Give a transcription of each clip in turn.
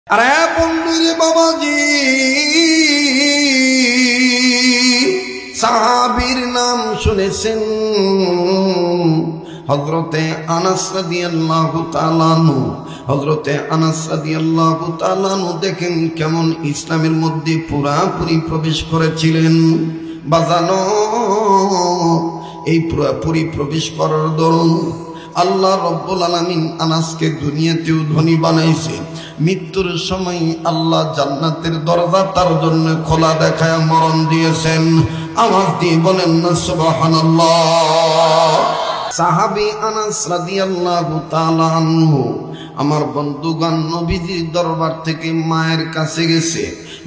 আরে বন্ধুরে বাবাজি, সাহাবীর নাম শুনেছেন? হযরতে আনাস রাদিয়াল্লাহু তাআলা আনহু। হযরতে আনাস রাদিয়াল্লাহু তাআলা আনহু দেখেন কেমন ইসলামের মধ্যে পুরাপুরি প্রবেশ করেছিলেন। বাজানো এই পুরাপুরি প্রবেশ করার দরুন আল্লাহ রব্বুল আলামিন আনাসকে দুনিয়াতেও ধনী বানাইছে। মৃত্যুর সময় আল্লাহ জান্নাতের দরজা তার জন্য খোলা দেখায় মরণ দিয়েছেন। আওয়াজ দিয়ে বলেন না সুবহানাল্লাহ। সাহাবী আনাস রাদিয়াল্লাহু তাআলা আনহু আমার বন্ধুগণ নবীজির দরবার থেকে মায়ের কাছে গেছে।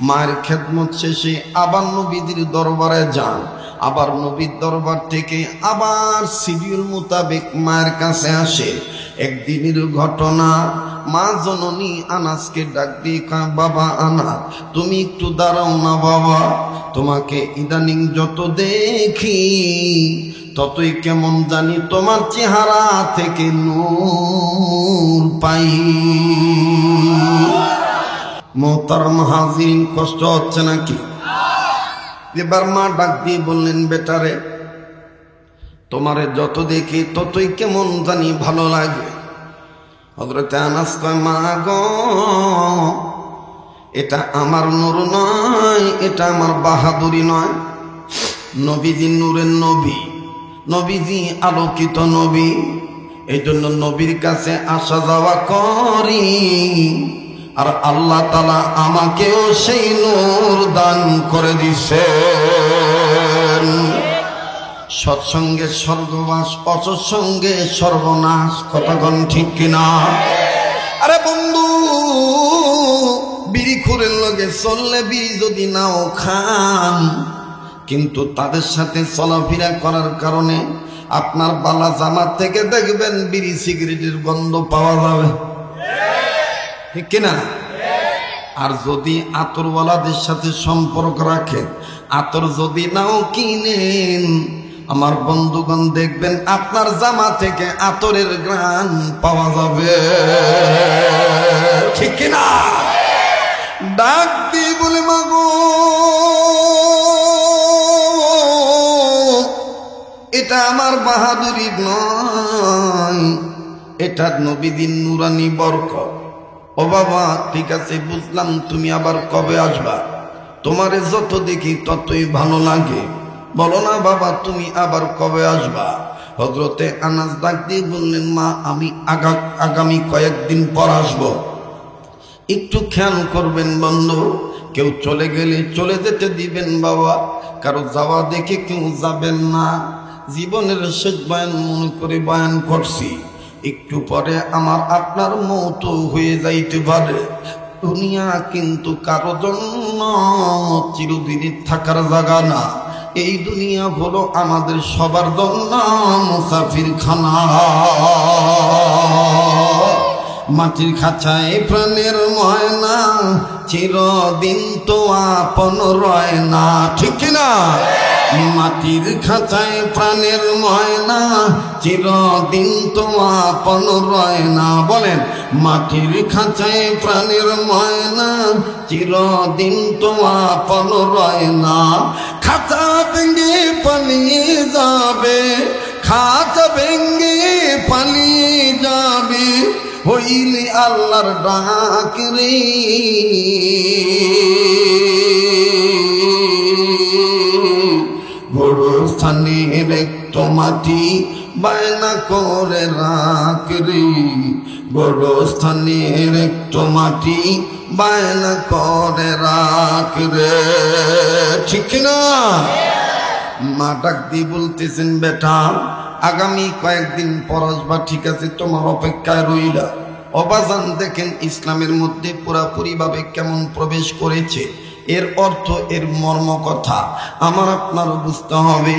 মায়ের খেদমত শেষে আবার নবীজির দরবারে যান। আবার নবীর দরবার থেকে আবার শিডিউল মোতাবেক মায়ের কাছে আসে। একদিনের ঘটনা, মা জননী আনাসকে ডাক দিয়ে কয়, বাবা আনাস, তুমি একটু দাঁড়াও না বাবা, তোমাকে ইদানিং যত দেখি ততই কেমন জানি তোমার চেহারা থেকে নূর পাই। মোহতারাম হাজিরিন, কষ্ট হচ্ছে নাকি? এবার মা ডাক দিয়ে বললেন, বেটারে, তোমারে যত দেখি ততই কেমন জানি ভালো লাগে। হযরতে আনাস কয়, মা গো, এটা আমার নূর নয়, এটা আমার বাহাদুরি নয়। নবীজি নূরের নবী, নবীজি আলোকিত নবী, এই জন্য নবীর কাছে আসা যাওয়া করি। আর আল্লাহ তাআলা আমাকেও সেই নূর দান করে দিছেন। সৎসঙ্গে স্বর্গবাস, অসৎসঙ্গে সর্বনাশ। কতক্ষণ ঠিক কিনা? আরে বন্ধু, বিড়ি খুরের লগে চললে বিড়ি যদি নাও খান, কিন্তু তাদের সাথে চলাফেরা করার কারণে আপনার বালা জামা থেকে দেখবেন বিড়ি সিগারেটের গন্ধ পাওয়া যাবে, ঠিক কিনা? আর যদি আতরওয়ালাদের সাথে সম্পর্ক রাখেন, আতর যদি নাও কিনেন, আমার বন্ধুগণ দেখবেন আপনার জামা থেকে আতরের ঘ্রাণ পাওয়া যাবে, ঠিক কিনা? ডাক দিয়ে বলে, মাগো, এটা আমার বাহাদুরি নয়, এটা নবীদের নুরানি বরকত। ও বাবা, ঠিক আছে বুঝলাম, তুমি আবার কবে আসবা? তোমারে যত দেখি ততই ভালো লাগে। বলো না বাবা, তুমি আবার কবে আসবা? হযরতে আনাস ডাক দিয়ে বললেন, মা, আমি আগামী কয়েকদিন পর আসবো। একটু খেয়াল করবেন বন্ধু, কেউ চলে গেলে চলে যেতে দিবেন বাবা, কারো যাওয়া দেখে কেউ যাবেন না। জীবনের শেষ বয়ান মনে করে বয়ান করছি, একটু পরে আমার আপনার মৌত হয়ে যাইতে পারে। দুনিয়া কিন্তু কারো জন্য চিরদিনের থাকার জায়গা না। এই দুনিয়া হলো আমাদের সবার জন্য মুসাফির খানা। মাটির খাঁচায় প্রাণের ময়না, চিরদিন তো আপন রয় না, ঠিক কিনা? মাটির খাঁচায় প্রাণের ময়না, চিরদিন তো আপন রয় না। বলেন, মাটির খাঁচায় প্রাণের ময়না, চিরদিন তো আপন রয় না। খাঁচা ভেঙে পালিয়ে যাবে, খাঁচা ভেঙে পালিয়ে যাবে, হইলে আল্লাহর ডাক রে। গোরস্থানের একটু মাটি বায়না করে রাখ রে, গোরস্থানের একটু মাটি বায়না করে রাখ রে, ঠিক না? মা ডাক দিয়ে বলতেছেন, বেটা, আগামী কয়েকদিন পর আসবা, ঠিক আছে, তোমার অপেক্ষায় রইলা। অবাজান দেখেন ইসলামের মধ্যে পুরাপুরি ভাবে কেমন প্রবেশ করেছে। এর অর্থ, এর মর্ম কথা আমার আপনার বুঝতে হবে।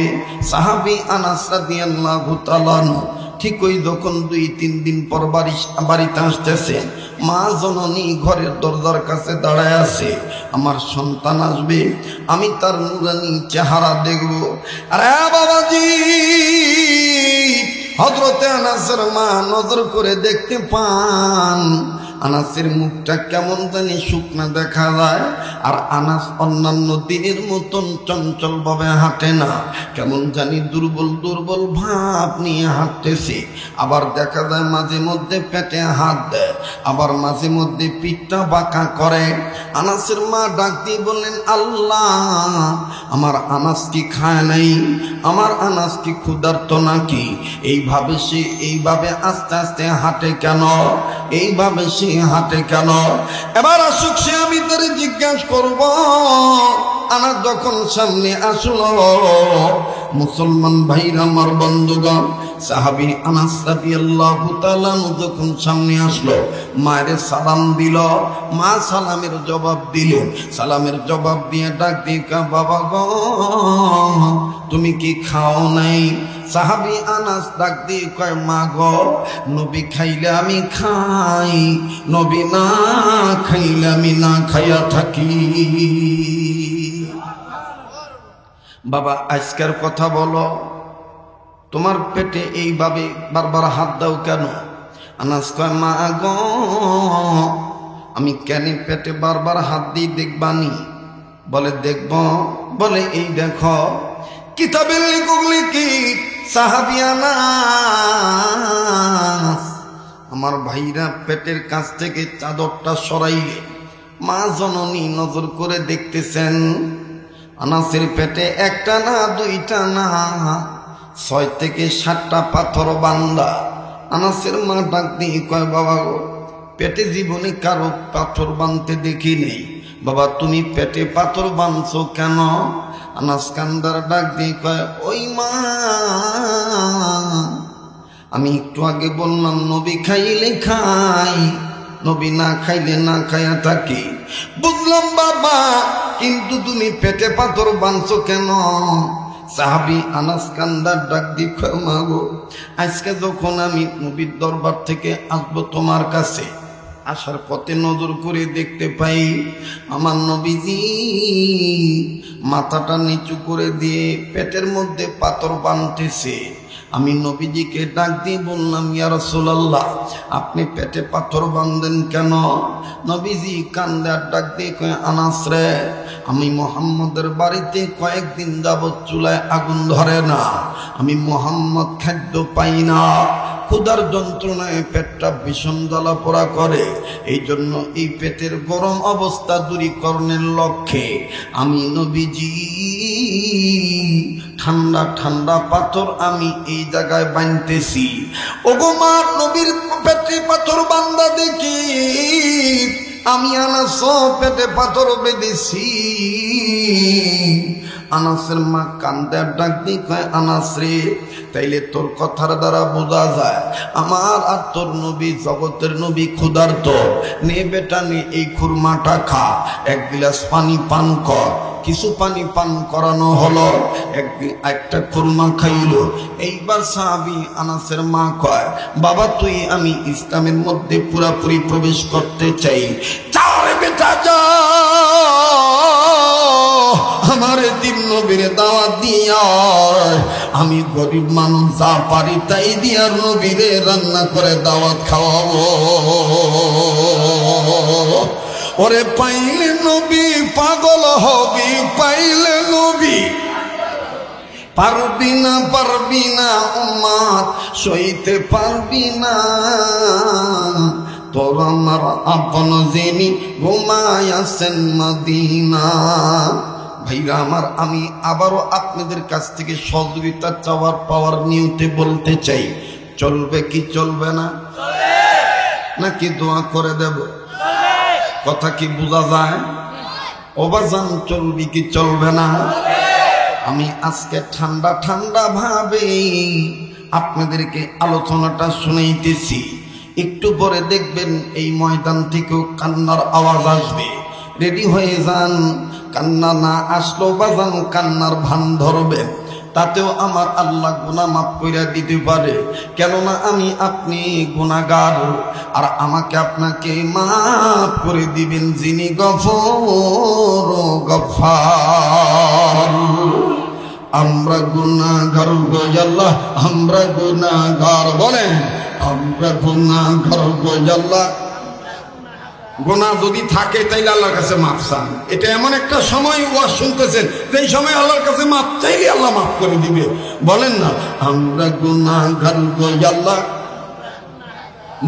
সাহাবী আনাস রাদিয়াল্লাহু তাআলা আনহু ঠিক ওই যখন 2-3 দিন পর বাড়িতে আসতেছে, মা জননী ঘরের দরজার কাছে দাঁড়ায় আছে। আমার সন্তান আসবে, আমি তার নুরানি চেহারা দেখব। আরে বাবাজি, হযরতে আনাসের মা নজর করে দেখতে পান আনাসের মুখটা কেমন জানি শুকনা দেখা যায়। আর আনাস অন্যান্য দিনের মতন চঞ্চল ভাবে হাঁটে না, কেমন জানি দুর্বল দুর্বল ভাব নিয়ে হাঁটতেছে। আবার দেখা যায় মাঝে মধ্যে পেটে হাত দেয়, আবার মাঝে মধ্যে পিঠটা বাঁকা করে। আনাসের মা ডাক দিয়ে বললেন, আল্লাহ, আমার আনাস কি খায় নাই? আমার আনাস কি ক্ষুধার্ত নাকি? এইভাবে আস্তে আস্তে হাঁটে কেন? এইভাবে সে হাঁটে কেন? এবার আসুক সে, আমি তার জিজ্ঞাসা করব। আনাস যখন সামনে আসলো, মুসলমান ভাইরা আমার বন্ধুগণ, সাহাবী আনাস রাদিয়াল্লাহু তাআলা যখন সামনে আসলো, মায়ের সালাম দিল। মা সালামের জবাব দিলেন। সালামের জবাব দিয়ে ডাক দিয়ে, বাবা গো, তুমি কি খাও নাই? সাহাবী আনাস ডাক দিয়ে কয়, মা গো, নবী খাইলে আমি খাই, নবী না খাইলে আমি না খাইয়া থাকি। বাবা, আজকের কথা বলো, তোমার পেটে এইভাবে বারবার হাত দাও কেন? আনাস কয়, মা গো, আমি কেন পেটে বারবার হাত দিই দেখবানি? বলে, দেখব। বলে, এই দেখো, কিতাবের লেখক লিখি সাহাবী আনাস আমার ভাইরা পেটের কাছ থেকে চাদরটা সরাইলে মা জননী নজর করে দেখতেছেন, আনাসের পেটে একটা না দুইটা না 6 থেকে 7টা পাথর বান্ধা। আনাসের মা ডাক দিয়ে কয়, বাবা গো, পেটে জীবনে কারো পাথর বাঁধতে দেখি নেই, বাবা তুমি পেটে পাথর বাঁধছো কেন? আনাস কান্দার ডাক দিয়ে কয়, ওই মা, আমি একটু আগে বললাম নবী খাইলে খাই, নবী না খাইলে না খাইয়া থাকি। বুঝলাম বাবা, কিন্তু তুমি পেটে পাথর বাঁধছো কেন? সাহাবী আনাস কান্দার ডাক দিয়ে কয়, মা গো, আজকে যখন আমি নবীর দরবার থেকে আসবো তোমার কাছে, আসার পথে নজর করে দেখতে পাই আমার নবীজি মাথাটা নিচু করে দিয়ে পেটের মধ্যে পাথর বাঁধতেছে। আমি নবীজিকে ডাক দিয়ে বললাম, ইয়া রাসূলুল্লাহ, আপনি পেটে পাথর বাঁধেন কেন? নবীজি কান্দে আর ডাক দিয়ে কয়, আনাস রে, আমি মুহাম্মদের বাড়িতে কয়েকদিন যাবত চুলায় আগুন ধরে না, আমি মুহাম্মদ খাদ্য পাই না, ক্ষুধার যন্ত্রণায় পেটটা ভীষণ জ্বালা পোড়া করে। এই জন্য এই পেটের গরম অবস্থা দূরীকরণের লক্ষ্যে আমি নবীজি ঠান্ডা ঠান্ডা পাথর আমি এই জায়গায় বাঁধতেছি। ওগো মা, নবীর পেটে পাথর বান্ধা দেখি আমি আনাস পেটে পাথর বেঁধেছি। আনাসের মা কান্দে ডাক দিয়ে কয়, আনাস রে, তাইলে তোর কথার দ্বারা বোঝা যায় আমার আর তোর নবী, জগতের নবী ক্ষুধার্ত। নে বেটা নে, এই খুরমাটা খা, 1 গ্লাস পানি পান কর। কিছু পানি পান করানো হলো, একটা খুরমা খাইলো। এইবার সাহাবী আনাসের মা কয়, বাবা তুই, আমি ইসলামের মধ্যে পুরাপুরি প্রবেশ করতে চাই। যাও রে বেটা, যা, আমার দিন নবীর দাওয়াত দিয়া, আমি গরিব মানুষ যা পারি তাই দিয়া নবীরে রান্না করে দাওয়াত খাওয়াবো। ওরে পাইলে নবী পাগল হবি, পাইলে নবী পারবি না, পারবি না উম্মত সইতে পারবি না, তোর আমার আপন যিনি ঘুমায় আছেন মদিনা। ভাইরা আমার, আমি আবারও আপনাদের কাছ থেকে সহযোগিতা চাওয়ার পাওয়ার নিয়তে বলতে চাই, চলবে কি চলবে না? নাকি দোয়া করে দেব? কথা কি বোঝা যায়? ওবাজান, চলবি কি চলবে না? আমি আজকে ঠান্ডা ঠান্ডা ভাবে আপনাদেরকে আলোচনাটা শুনাইতেছি। একটু পরে দেখবেন এই ময়দান থেকেও কান্নার আওয়াজ আসবে। রেডি হয়ে যান, কান্না না আসলেও বাজান কান্নার ভান ধরবেন, তাতেও আমার আল্লাহ গুনাহ মাফ কইরা দিতে পারে। কেননা আমি আপনি গুনাহগার, আর আমাকে আপনাকে মাফ করে দিবেন যিনি গফুর গফফার। আমরা গুনাহগার গো আল্লাহ, আমরা গুনাহগার, বলেন আমরা গুনাহগার গো আল্লাহ। গোনা যদি থাকে তাইলে আল্লাহর কাছে মাপ চান। এটা এমন একটা সময় ওয়াজ শুনতেছেন যেই সময় আল্লাহর কাছে মাপ চাইলে আল্লাহ মাফ করে দিবে। বলেন না আমরা গুনাহগার গো আল্লাহ,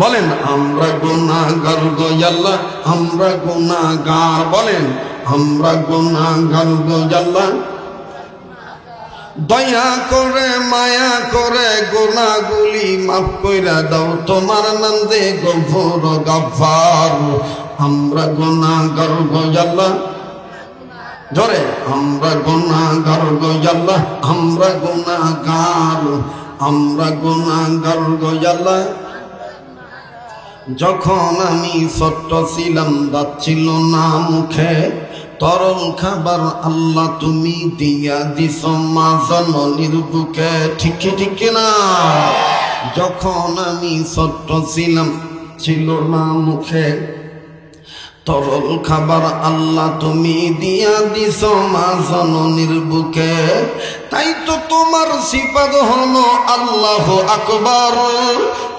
বলেন আমরা গুনাহগার গো আল্লাহ, আমরা গুনাহগার, বলেন আমরা গুনাহগার গো আল্লাহ। দয়া করে মায়া করে গুনাহগুলি মাফ কইরা দাও, তোমার নাম দে গফুর গফফার। আমরা গুনাহগার গো আল্লাহ, জোরে আমরা গুনাহগার গো আল্লাহ, আমরা গুনাহগার, আমরা গুনাহগার গো আল্লাহ। যখন আমি ছোট্ট ছিলাম দাঁত ছিল না মুখে, তরল খাবার আল্লাহ তুমি দিয়া দিছ মা জননীর বুকে, ঠিক ঠিক না? যখন আমি ছোট্ট ছিলাম ছিল না মুখে, তরল খাবার আল্লাহ তুমি দিয়া দিছ মা জননীর বুকে। তাই তো তোমার সিফাত হলো আল্লাহু আকবার,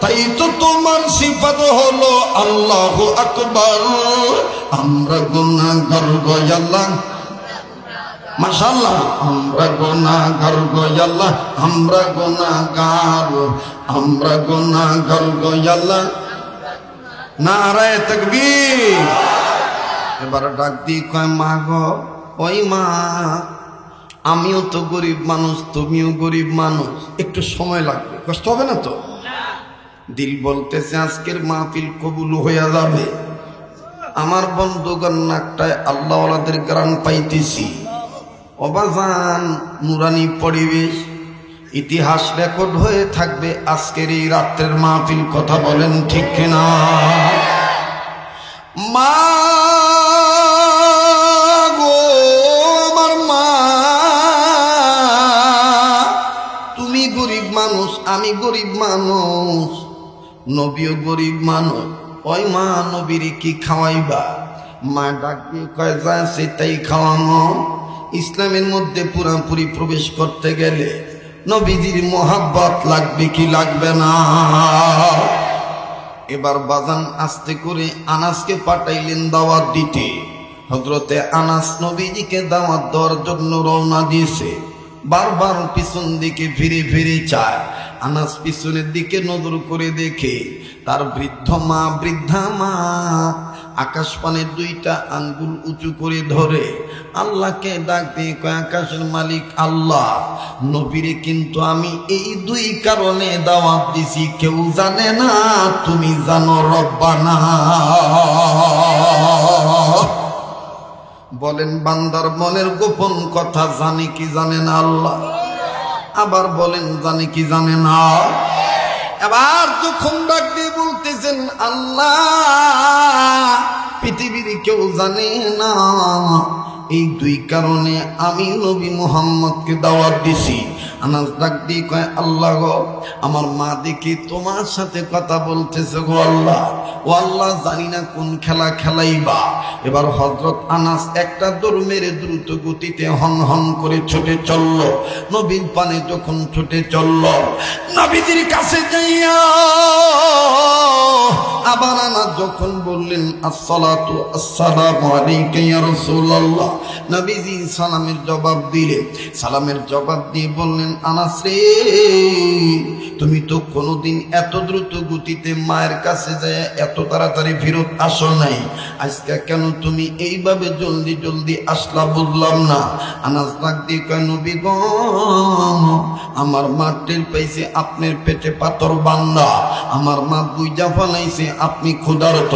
তাই তো তোমার সিফাত হলো আল্লাহু আকবার। আমরা গুনাহগার গো আল্লাহ, মাশাআল্লাহ, আমরা গুনাহগার গো আল্লাহ, আমরা গুনাহগার, আমরা গুনাহগার গো আল্লাহ। নারায়ে তাকবীর। এবার ডাক দি কয় মা গো, ওই মা আমিও তো গরিব মানুষ, তুমিও গরিব মানুষ, একটু সময় লাগবে, কষ্ট হবে না তো? দিল বলতেছে আজকের মাহফিল কবুল হইয়া যাবে। আমার বন্ধুগণ নাকটায় আল্লাহওয়ালাদের গ্রাম পাইতেছি। অবাজান নুরানি পরিবেশ, ইতিহাস রেকর্ড হয়ে থাকবে আজকের এই রাত্রের মাহফিল। কথা বলেন ঠিক কিনা? মা গো, আমার মা, তুমি গরিব মানুষ, আমি গরিব মানুষ, নবীও গরিব মানুষ। ওই মা নবীর কি খাওয়াইবা? মা ডাক দিয়ে কয় যা সেটাই খাওয়ানো। ইসলামের মধ্যে পুরাপুরি প্রবেশ করতে গেলে নবীজির মোহাব্বত লাগবে কি লাগবে না? এবার বাজান আস্তে করে আনাসকে পাঠাইলেন দাওয়াত দিতে। হযরতে আনাস নবীজিকে দাওয়াত দেওয়ার জন্য রওনা দিয়েছে। বারবার পিছন দিকে ফিরে ফিরে চায়। আনাস পিছনের দিকে নজর করে দেখে তার বৃদ্ধা মা আকাশ পানে দুইটা আঙ্গুল উঁচু করে ধরে আল্লাহকে ডাক দিয়ে কয়, আকাশের মালিক আল্লাহ, নবীরে কিন্তু আমি এই দুই কারণে দাওয়াত দিছি, কেউ জানে না, তুমি জানো রব্বানা। বলেন বান্দার মনের গোপন কথা জানে কি জানে না আল্লাহ? আবার বলেন জানে কি জানে না? এবার যখন ডাক দিয়ে বলতেছেন আল্লাহ, পৃথিবীর কেউ জানে না, এই দুই কারণে আমি নবী মুহাম্মদকে দাওয়াত দিছি। আনাস ডাক দিয়ে কয়, আল্লাহ গো, আমার মা দেখি তোমার সাথে কথা বলতেছে গো আল্লাহ। ও আল্লাহ, জানি না কোন খেলা খেলাইবা। এবার হযরত আনাস একটা দৌড় মেরে দ্রুত গতিতে হন হন করে ছুটে চলল। নবীর পানে যখন ছুটে চলল, নবীজির কাছে যাইয়া আবার আনাস যখন বললেন আসসালাতু আসসালামু আলাইকা ইয়া রাসূলুল্লাহ, নবীজি সালামের জবাব দিলেন। সালামের জবাব দিয়ে বললেন, আনাস রে, তুমি তো কোনোদিন এত দ্রুত গতিতে মায়ের কাছে যায় এত তাড়াতাড়ি ফেরত আসো নাই, আজকে কেন তুমি এইভাবে জলদি জলদি আসলা বুঝলাম না। আনাস ডাক দিয়ে কয়, নবী গো, আমার মা টের পাইছে আপনার পেটে পাথর বান্ধা, আমার মা বুইজা ফলাইছে আপনি ক্ষুধার্ত,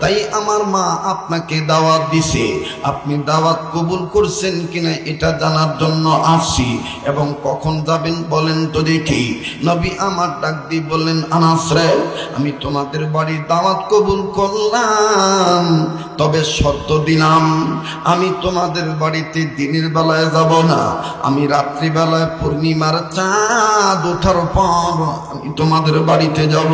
তাই আমার মা আপনাকে দাওয়াত দিছে। আপনি দাওয়াত কবুল করছেন কিনা এটা জানার জন্য আসছি, এবং কখন যাবেন বলেন তো দেখি। নবী আমার ডাক দিয়ে বললেন, আনাস রে, আমি তোমাদের বাড়ির দাওয়াত কবুল করলাম, তবে শর্ত দিলাম, আমি তোমাদের বাড়িতে দিনের বেলায় যাব না, আমি রাত্রিবেলায় পূর্ণিমার চাঁদ ওঠার পর আমি তোমাদের বাড়িতে যাব।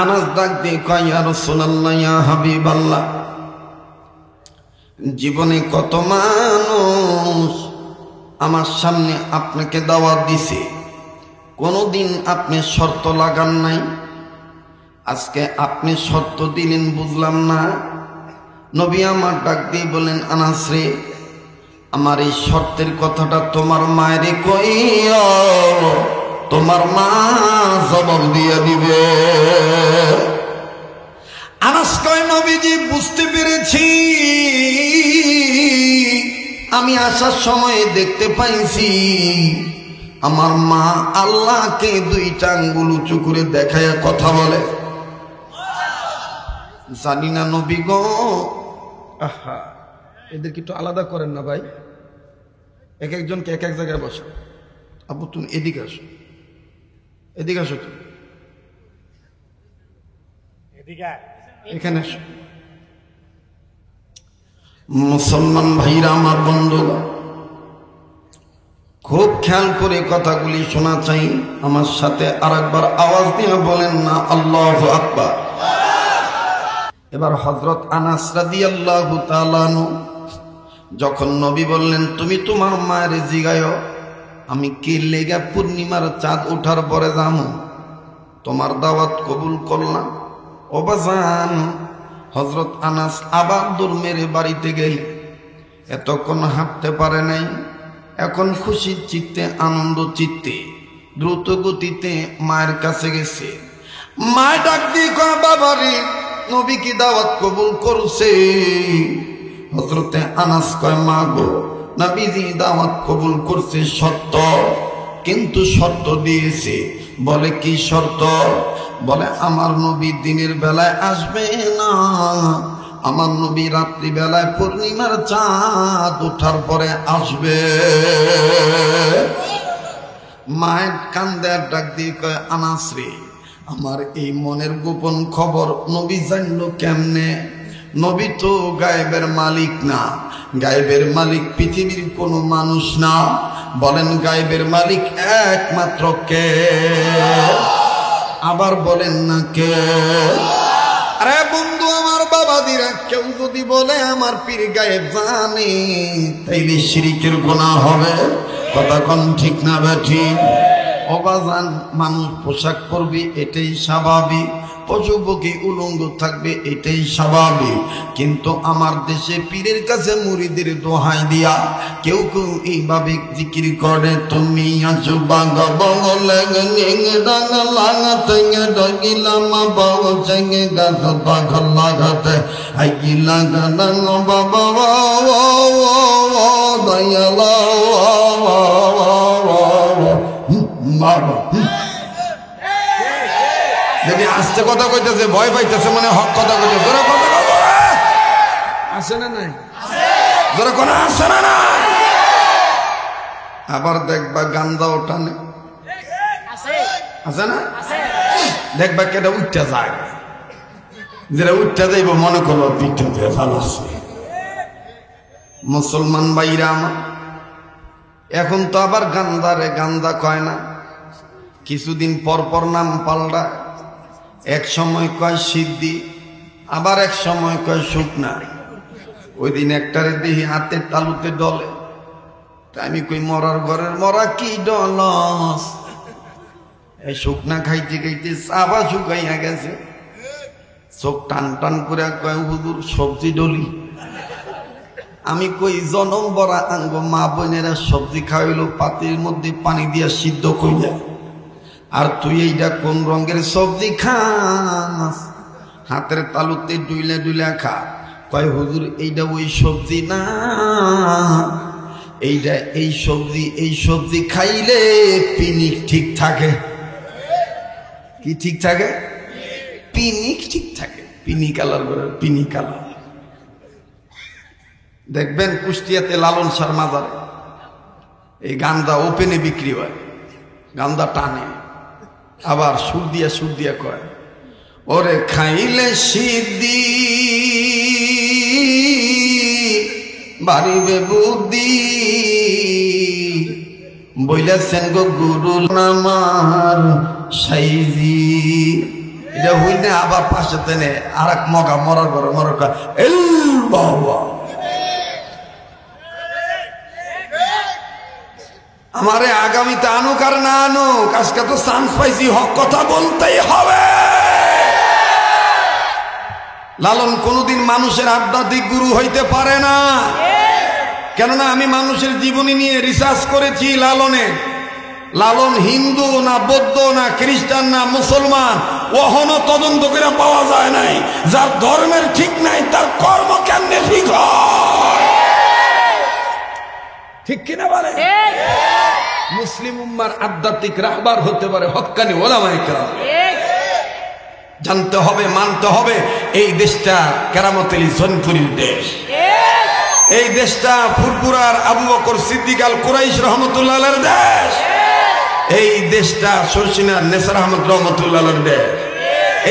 আনাস ডাক দিয়ে কয়, ইয়া রাসূলুল্লাহ, ইয়া হাবিবাল্লাহ, জীবনে কত মানুষ আমার সামনে আপনাকে দাওয়াত দিছে, কোনদিন আপনি শর্ত লাগান নাই, আজকে আপনি শর্ত দিলেন, বুঝলাম না। নবী আমার ডাক দিয়ে বলেন, আনাস রে, আমার এই শর্তের কথাটা তোমার মায়েরে কইও, তোমার মা জবাব দিয়ে দিবে। আনাস কয়, নবীজি বুঝতে পেরেছি, আমি আসার সময় দেখতে পাইছি আমার মা আল্লাহকে দুইটা আঙ্গুল উঁচু করে দেখায়া কথা বলে। জানি না নবী গো, আহা, এদেরকে একটু আলাদা করেন না ভাই, এক একজনকে এক এক জায়গায় বসো। আপু তুমি এদিকে আসো, এদিকে আসো, তুমি এখানে আসো। মুসলমান ভাইরা আমার, বন্ধুরা, খুব খেয়াল করে কথাগুলি শোনা চাই। আমার সাথে আরেকবার আওয়াজ দিয়ে বলেন না আল্লাহু আকবার। এবার হযরত আনাস রাদিয়াল্লাহু তাআলা আনহু যখন নবী বললেন, তুমি তোমার মায়ের জিগায়ো আমি কি লেগা পূর্ণিমার চাঁদ ওঠার পরে যামু, তোমার দাওয়াত কবুল করলাম। ও বাজান, হযরত আনাস আবার দৌড় মেরে বাড়িতে গেলে, এতক্ষণ হাঁটতে পারে নাই, এখন খুশির চিত্তে, আনন্দ চিত্তে, দ্রুত গতিতে মায়ের কাছে গেছে। মায় ডাক দিয়ে কয়, বাবারে, নবী কি দাওয়াত কবুল করছে? হযরতে আনাস কয়, মা গো, নবীজি দাওয়াত কবুল করছে সত্য, কিন্তু শর্ত দিয়েছে। বলে কি শর্ত? বলে আমার নবী দিনের বেলায় আসবে না, আমার নবী রাত্রি বেলায় পূর্ণিমার চাঁদ ওঠার পরে আসবে। মায়ের কান্দে ডাক দিয়ে কয়, আনাস রে, আমার এই মনের গোপন খবর নবী জানলো কেমনে? নবী তো গায়েবের মালিক না, গায়েবের মালিক পৃথিবীর কোনো মানুষ না। বলেন গায়েবের মালিক একমাত্র কে? আবার বলেন না কে? আরে বন্ধু আমার, বাবাদিরা, কেউ যদি বলে আমার পীর গায়েব জানে, তাইলে শিরকের গুনাহ হবে। কথা কোন ঠিক না বেঠিক? অবাজান, মানুষ পোশাক পরবে এটাই স্বাভাবিক, পশু পক্ষী উলঙ্গ থাকবে এটাই স্বাভাবিক, কিন্তু আমার দেশে পীরের কাছে মুরিদের দোহাই দিয়া কেউ কেউ এইভাবে জিকির করে, তুমি আছো বাঙ্গা বলে ডাঙিলাম বাবা চেঙ্গে গাছ পাখল লাগাতে আইগিলা গান বাবা দয়ালা বাবা। যদি আস্তে কথা কইতেছে, ভয় পাইতেছে, মানে হক কথা কইতেছে, জোরে কথা বলো, আসে না নাই? জোরে কোন আসে না নাই? আবার দেখবা গান্দাও টানে, আছে না? দেখবা কেটা উঠতে যায়, যেটা উঠতে যাইব মনে করবো পিঠে দিয়ে ফালাচ্ছে। মুসলমান ভাইরা আমার, এখন তো আবার গান্দারে গান্দা কয় না, কিছুদিন পর পর নাম পাল্টা। এক সময় কয় সিদ্ধি, আবার এক সময় কয় শুকনা। ওই দিন একটারে দেখি হাতের তালুতে ডলে, আমি কই মরার ঘরের মরা কি ডলস? এই শুকনা খাইতে খাইতে চাবা শুকাইয়া গেছে, চোখ টান টান করে কয় হুজুর সবজি ডলি। আমি কই জনম বড়া আঙ্গ মা বোনেরা সবজি খাওয়াইলো পাতির মধ্যে পানি দিয়া সিদ্ধ কইলা, আর তুই এইটা কোন রঙের সবজি খাস? হাতের তালুতে ডুইলা ডুইলা খা। কয় হুজুর এইটা ওই সবজি না, এইটা এই সবজি, এই সবজি খাইলে পিনিক ঠিক থাকে। কি ঠিক থাকে? পিনিক ঠিক থাকে। পিনি কালার করে, পিনি কালার। দেখবেন কুষ্টিয়াতে লালন সার মাজারে এই গান্দা ওপেনে বিক্রি হয়, গান্দা টানে, আবার সুর দিয়া কয়, ওরে খাইলে সিদ্ধি বাড়িবে বুদ্ধি, বইলেছেন গো গুরু আমার সাইজি। এটা হই না, আবার পাশে তেনে আর এক মগা মরার পরে মরার কয়, এল বাবা আমারে আগামীতে আনুক আর না আনুক, আজকে তো চান্স পাইছি, হক কথা বলতেই হবে। লালন কোনোদিন মানুষের আধ্যাত্মিক গুরু হইতে পারে না, কেননা আমি মানুষের জীবনী নিয়ে রিসার্চ করেছি। লালন হিন্দু না বৌদ্ধ না খ্রিস্টান না মুসলমান, ওহনো তদন্ত করে পাওয়া যায় নাই। যার ধর্মের ঠিক নাই তার কর্ম কেমনে ঠিক হয়? ঠিক কিনা বলে? মুসলিম উম্মার আধ্যাত্মিক রাহবার হতে পারে হক্কানি ওলামায়ে কেরাম। জানতে হবে, মানতে হবে, এই দেশটা কেরামতুল জনপুরীর দেশ। এই দেশটা ফুরফুরার আবু বকর সিদ্দিক আল কুরাইশ রহমতুল্লাহ আলাইহির দেশ। এই দেশটা শর্ষিনার নেসার আহমদ রহমতুল্লাহ আলাইহির দেশ।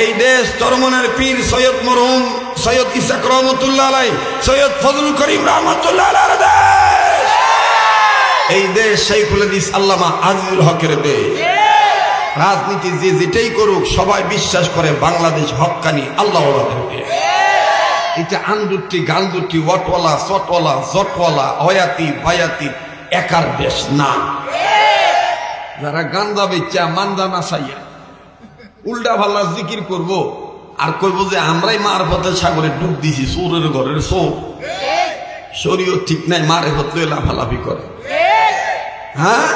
এই দেশ চরমনের পীর সৈয়দ মরহুম সৈয়দ ইসাক রহমতুল্লাহ আলাইহি, সৈয়দ ফজলুল করিম রহমতুল্লাহ আলাইহির দেশ। এই দেশ শাইখুল হাদিস আল্লামা আজিজুল হকের দেশ। রাজনীতি যে যেটাই করুক সবাই বিশ্বাস করে বাংলাদেশ হক্কানি আল্লাহওয়ালাদের দেশ। এটা আন্দুরটি গান্দুরটি ওয়াটওয়ালা চটওয়ালা জটওয়ালা অয়াতি বায়াতি একার দেশ না। যারা গান্দা বেচা মান্দা নাচাইয়া উল্টা ভাল্লা জিকির করব আর কইব যে আমরাই মারফতে সাগরে ডুব দিছি, চোরের ঘরের চোর, শরীয়ত ঠিক নাই, মারফত লইয়া লাফালাফি করে। হ্যাঁ,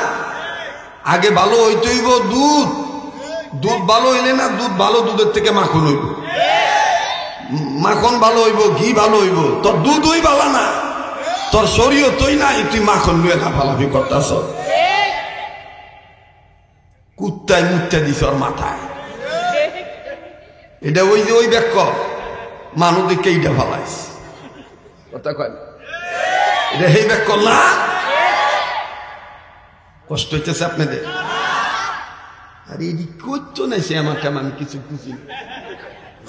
আগে ভালো হইতে হইব দুধ, দুধ ভালো হইলে না দুধ ভালো, দুধের থেকে মাখন হইব, মাখন ভালো হইব, ঘি ভালো হইব, তোর দুধ হই ভালো না, তোর শরীয়তই নাই, তুই মাখন লইয়া লাফালাফি করতাছ। কুত্তায় মুত্তা দিছ ওর মাথায়। এটা ওই যে ওই ব্যাক মানুষ দেখে এইটা ভালাইস কথা কয়, এটা সেই ব্যাক না। কষ্ট হইতেছে আপনাদের? আর এটি করতো না সে আমার কেমন, আমি কিছু বুঝি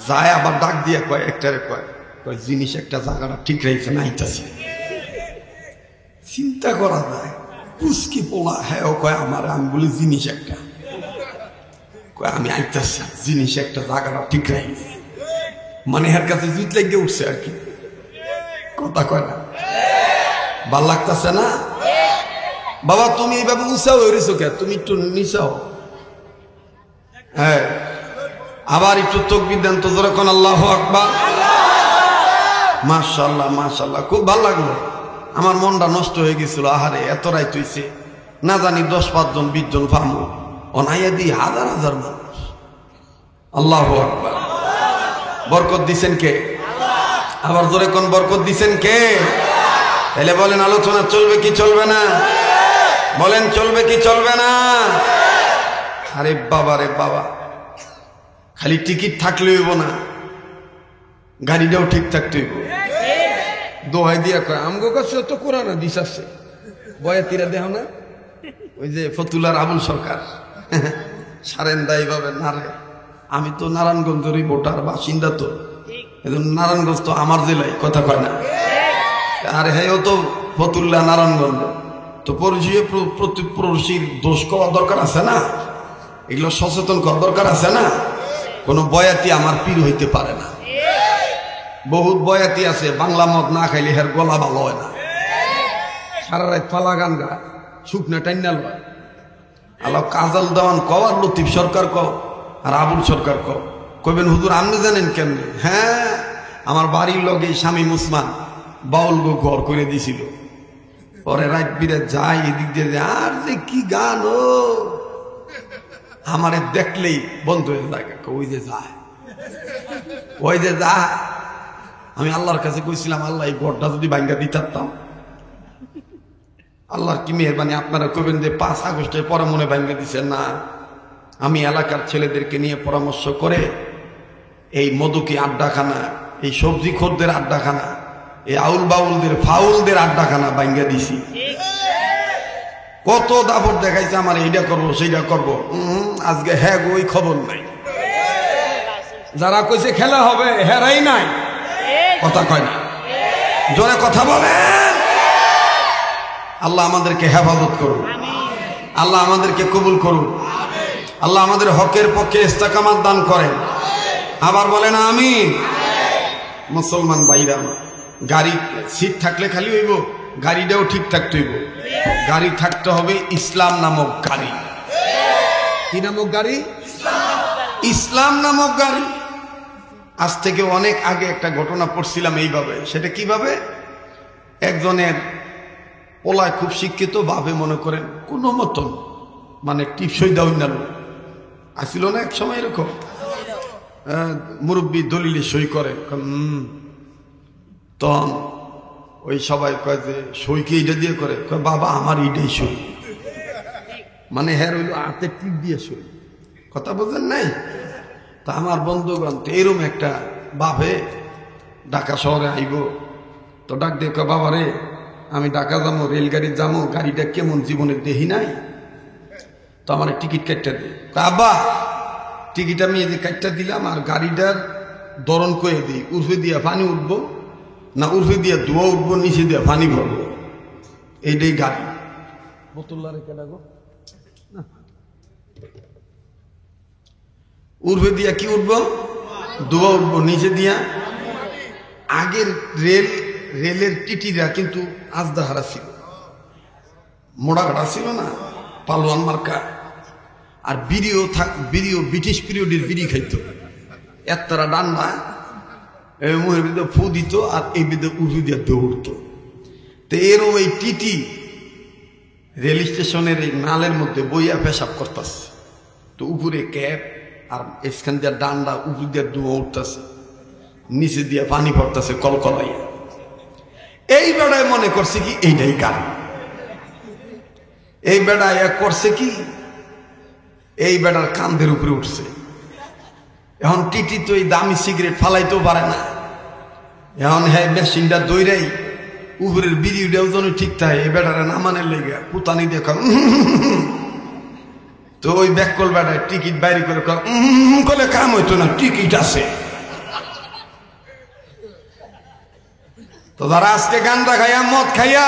যায়, আবার ডাক দিয়ে কয় একটারে কয় জিনিস একটা জায়গাটা ঠিক রয়েছে না, আইতাছে। চিন্তা করা যায়, পুষ্কি পোলা। হ্যাঁ, ও কয় আমার, আমি বলি জিনিস একটা, কয় আমি আইতাছি, জিনিস একটা জায়গাটা ঠিক রয়েছে, মানে এর কাছে জুত লেগে উঠছে আর কি, কথা কয় না। ভাল লাগতেছে না? বাবা তুমি এইভাবে উৎসাহ হয়েছো কে? তুমি একটু নিচাও। হ্যাঁ, আবার একটু তাকবীর দেন তো জোরে কোন আল্লাহু আকবার। মাশাআল্লাহ মাশাআল্লাহ, খুব ভালো লাগলো। আমার মনটা নষ্ট হয়ে গেছিল। আহারে, এত রাইত হইছে, না জানি 10-5 জন 20 জন ফামু অনাইয়া দি হাজার হাজার মানুষ। আল্লাহু আকবার। বরকত দিছেন কে? আবার জোরে কোন বরকত দিছেন কে? তাহলে বলেন আলোচনা চলবে কি চলবে না? বলেন চলবে কি চলবে না? আরে বাবা রে বাবা, খালি টিকিট থাকলে হইব না, গাড়িটাও ঠিক থাকতে হইব। দোহাই দিয়া কয় আমগো কাছে তো কোরআন হাদিস আছে, বয়াতিরা দেহ না, ওই যে ফতুল্লার আবুল সরকার সারেন দায়ী ভাবে না রে, আমি তো নারায়ণগঞ্জেরই ভোটার বাসিন্দা, তো এজন্য নারায়ণগঞ্জ তো আমার জেলায়, কথা কয় না। আর হ্যাঁ, তো ফতুল্লা নারায়ণগঞ্জ, তো পরিচির দোষ করা দরকার আছে না, এগুলো সচেতন করা দরকার আছে না। কোনো বয়াতি আমার পীর হইতে পারে না। বহুত বয়াতি আছে বাংলা মদ না খাইলে হের গলা ভালো হয় না, সারা রাত ফালা গান গা, শুকনা টাইনাল হয়। আল্লাহ কাজল দেওয়ান কও আর লতিফ সরকার কও আর আবুল সরকার কও, কইবেন হুজুর আপনি জানেন কেমনে? হ্যাঁ, আমার বাড়ির লগে স্বামী মুসমান বাউল গো ঘর করে দিছিল, পরে রাত বিরাত যায় এদিক দিয়ে, আর যে কি গান, ও আমারে দেখলেই বন্ধ হয়ে যায়, ওই যে যায়, ওই যে যায়। আমি আল্লাহর কাছে কইছিলাম, আল্লাহ এই ঘরটা যদি ভাঙ্গা দিতাম। আল্লাহর কি মেহেরবানি, আপনারা কইবেন যে 5 আগস্টের পরে মনে ভাঙ্গা দিচ্ছেন না। আমি এলাকার ছেলেদেরকে নিয়ে পরামর্শ করে এই মধুকি আড্ডাখানা, এই সবজি খোরদের আড্ডাখানা, এই আউল বাউলদের ফাউলদের আড্ডাখানা ভাঙ্গা দিছি। কত দাপট দেখাইছে আমার, এইটা করবো সেইটা করবো, আজকে হ্যাঁ ওই খবর নাই। যারা কইছে খেলা হবে হেরাই নাই, কথা কয় না, জোরে কথা বলেন। আল্লাহ আমাদেরকে হেফাজত করুন, আল্লাহ আমাদেরকে কবুল করুন, আল্লাহ আমাদের হকের পক্ষে ইস্তেকামাত দান করেন। আবার বলেন আমিন। মুসলমান ভাইরা, গাড়ি সিট থাকলে খালি হইব, গাড়িটাও ঠিক থাকতে হইব। গাড়ি থাকতে হবে ইসলাম নামক গাড়ি। কি নামক গাড়ি? ইসলাম নামক গাড়ি। আজ থেকে অনেক আগে একটা ঘটনা পড়ছিলাম এইভাবে। সেটা কিভাবে? একজনের পোলায় খুব শিক্ষিত, ভাবে মনে করেন কোনো মতন মানে টিপসই দাও না আসিল না এক সময় এরকম মুরব্বী দলিলে সই করে, তখন ওই সবাই কয় যে সই কি এইটা দিয়ে করে? কয় বাবা আমার এইটাই সই, মানে হ্যাঁ হইল হাতে টিপ দিয়ে সই। কথা বলছেন নাই? তা আমার বন্ধুগণ তো এরম একটা বাপে ঢাকা শহরে আইব, তো ডাক দিয়ে কয় বাবা রে আমি ঢাকা যাবো, রেলগাড়ি যাবো, গাড়িটা কেমন জীবনে দেখি নাই, তো আমার টিকিট কাটটা দিই। আব্বা টিকিট আমি এই যে কাটটা দিলাম, আর গাড়িটার ধরন কয়ে দিই, উর্ফে দিয়া পানি উঠবো না উর্ফে দিয়া ধোয়া উঠবো, নিচে দিয়া পানি ভরবো, এইটাই গাড়ি। বোতল্লা রেখে লাগো না, উর্ফে দিয়া কি উঠবো? ধোয়া উঠবো, নিচে দিয়া। আগের রেলের টিটিরা কিন্তু আজদাহারা ছিল, মোড়াঘাটা ছিল না, পালোয়ান মার্কা। আর বিড়িও ব্রিটিশ পিরিয়ডের বিড়ি খাইত, এর তারা ডান্ডা মুহের ভিতরে ফু দিত, আর এই ভিতরে উঠু দিয়ে দৌড়ত। তো এরও এই টিটি রেল স্টেশনের এই নালের মধ্যে বইয়া পেশাব করতেছে, তো উপরে ক্যাপ আর এখান দিয়ে ডান্ডা, উপর দিয়ে ধোঁয়া উঠতেছে, নিচে দিয়ে পানি পড়তেছে কলকলাইয়া। এই বেড়ায় মনে করছে কি এইটাই গাড়ি। এই বেড়ায় করছে কি, এই বেড়ার কান্ধের উপরে উঠছে। এখন টিটি তো এই দামি সিগারেট ফালাইতেও পারে না, এখন হ্যাঁ মেশিনটা দৌড়াই উপরের বিড়িটাও যেন ঠিক থাকে, এই বেড়ারে নামানের লেগে পুতানি দেখা। তো ওই ব্যাককল বেড়ায় টিকিট বাইরে করে করলে কাম হইতো না, টিকিট আছে। তো যারা আজকে গানটা খাইয়া মদ খাইয়া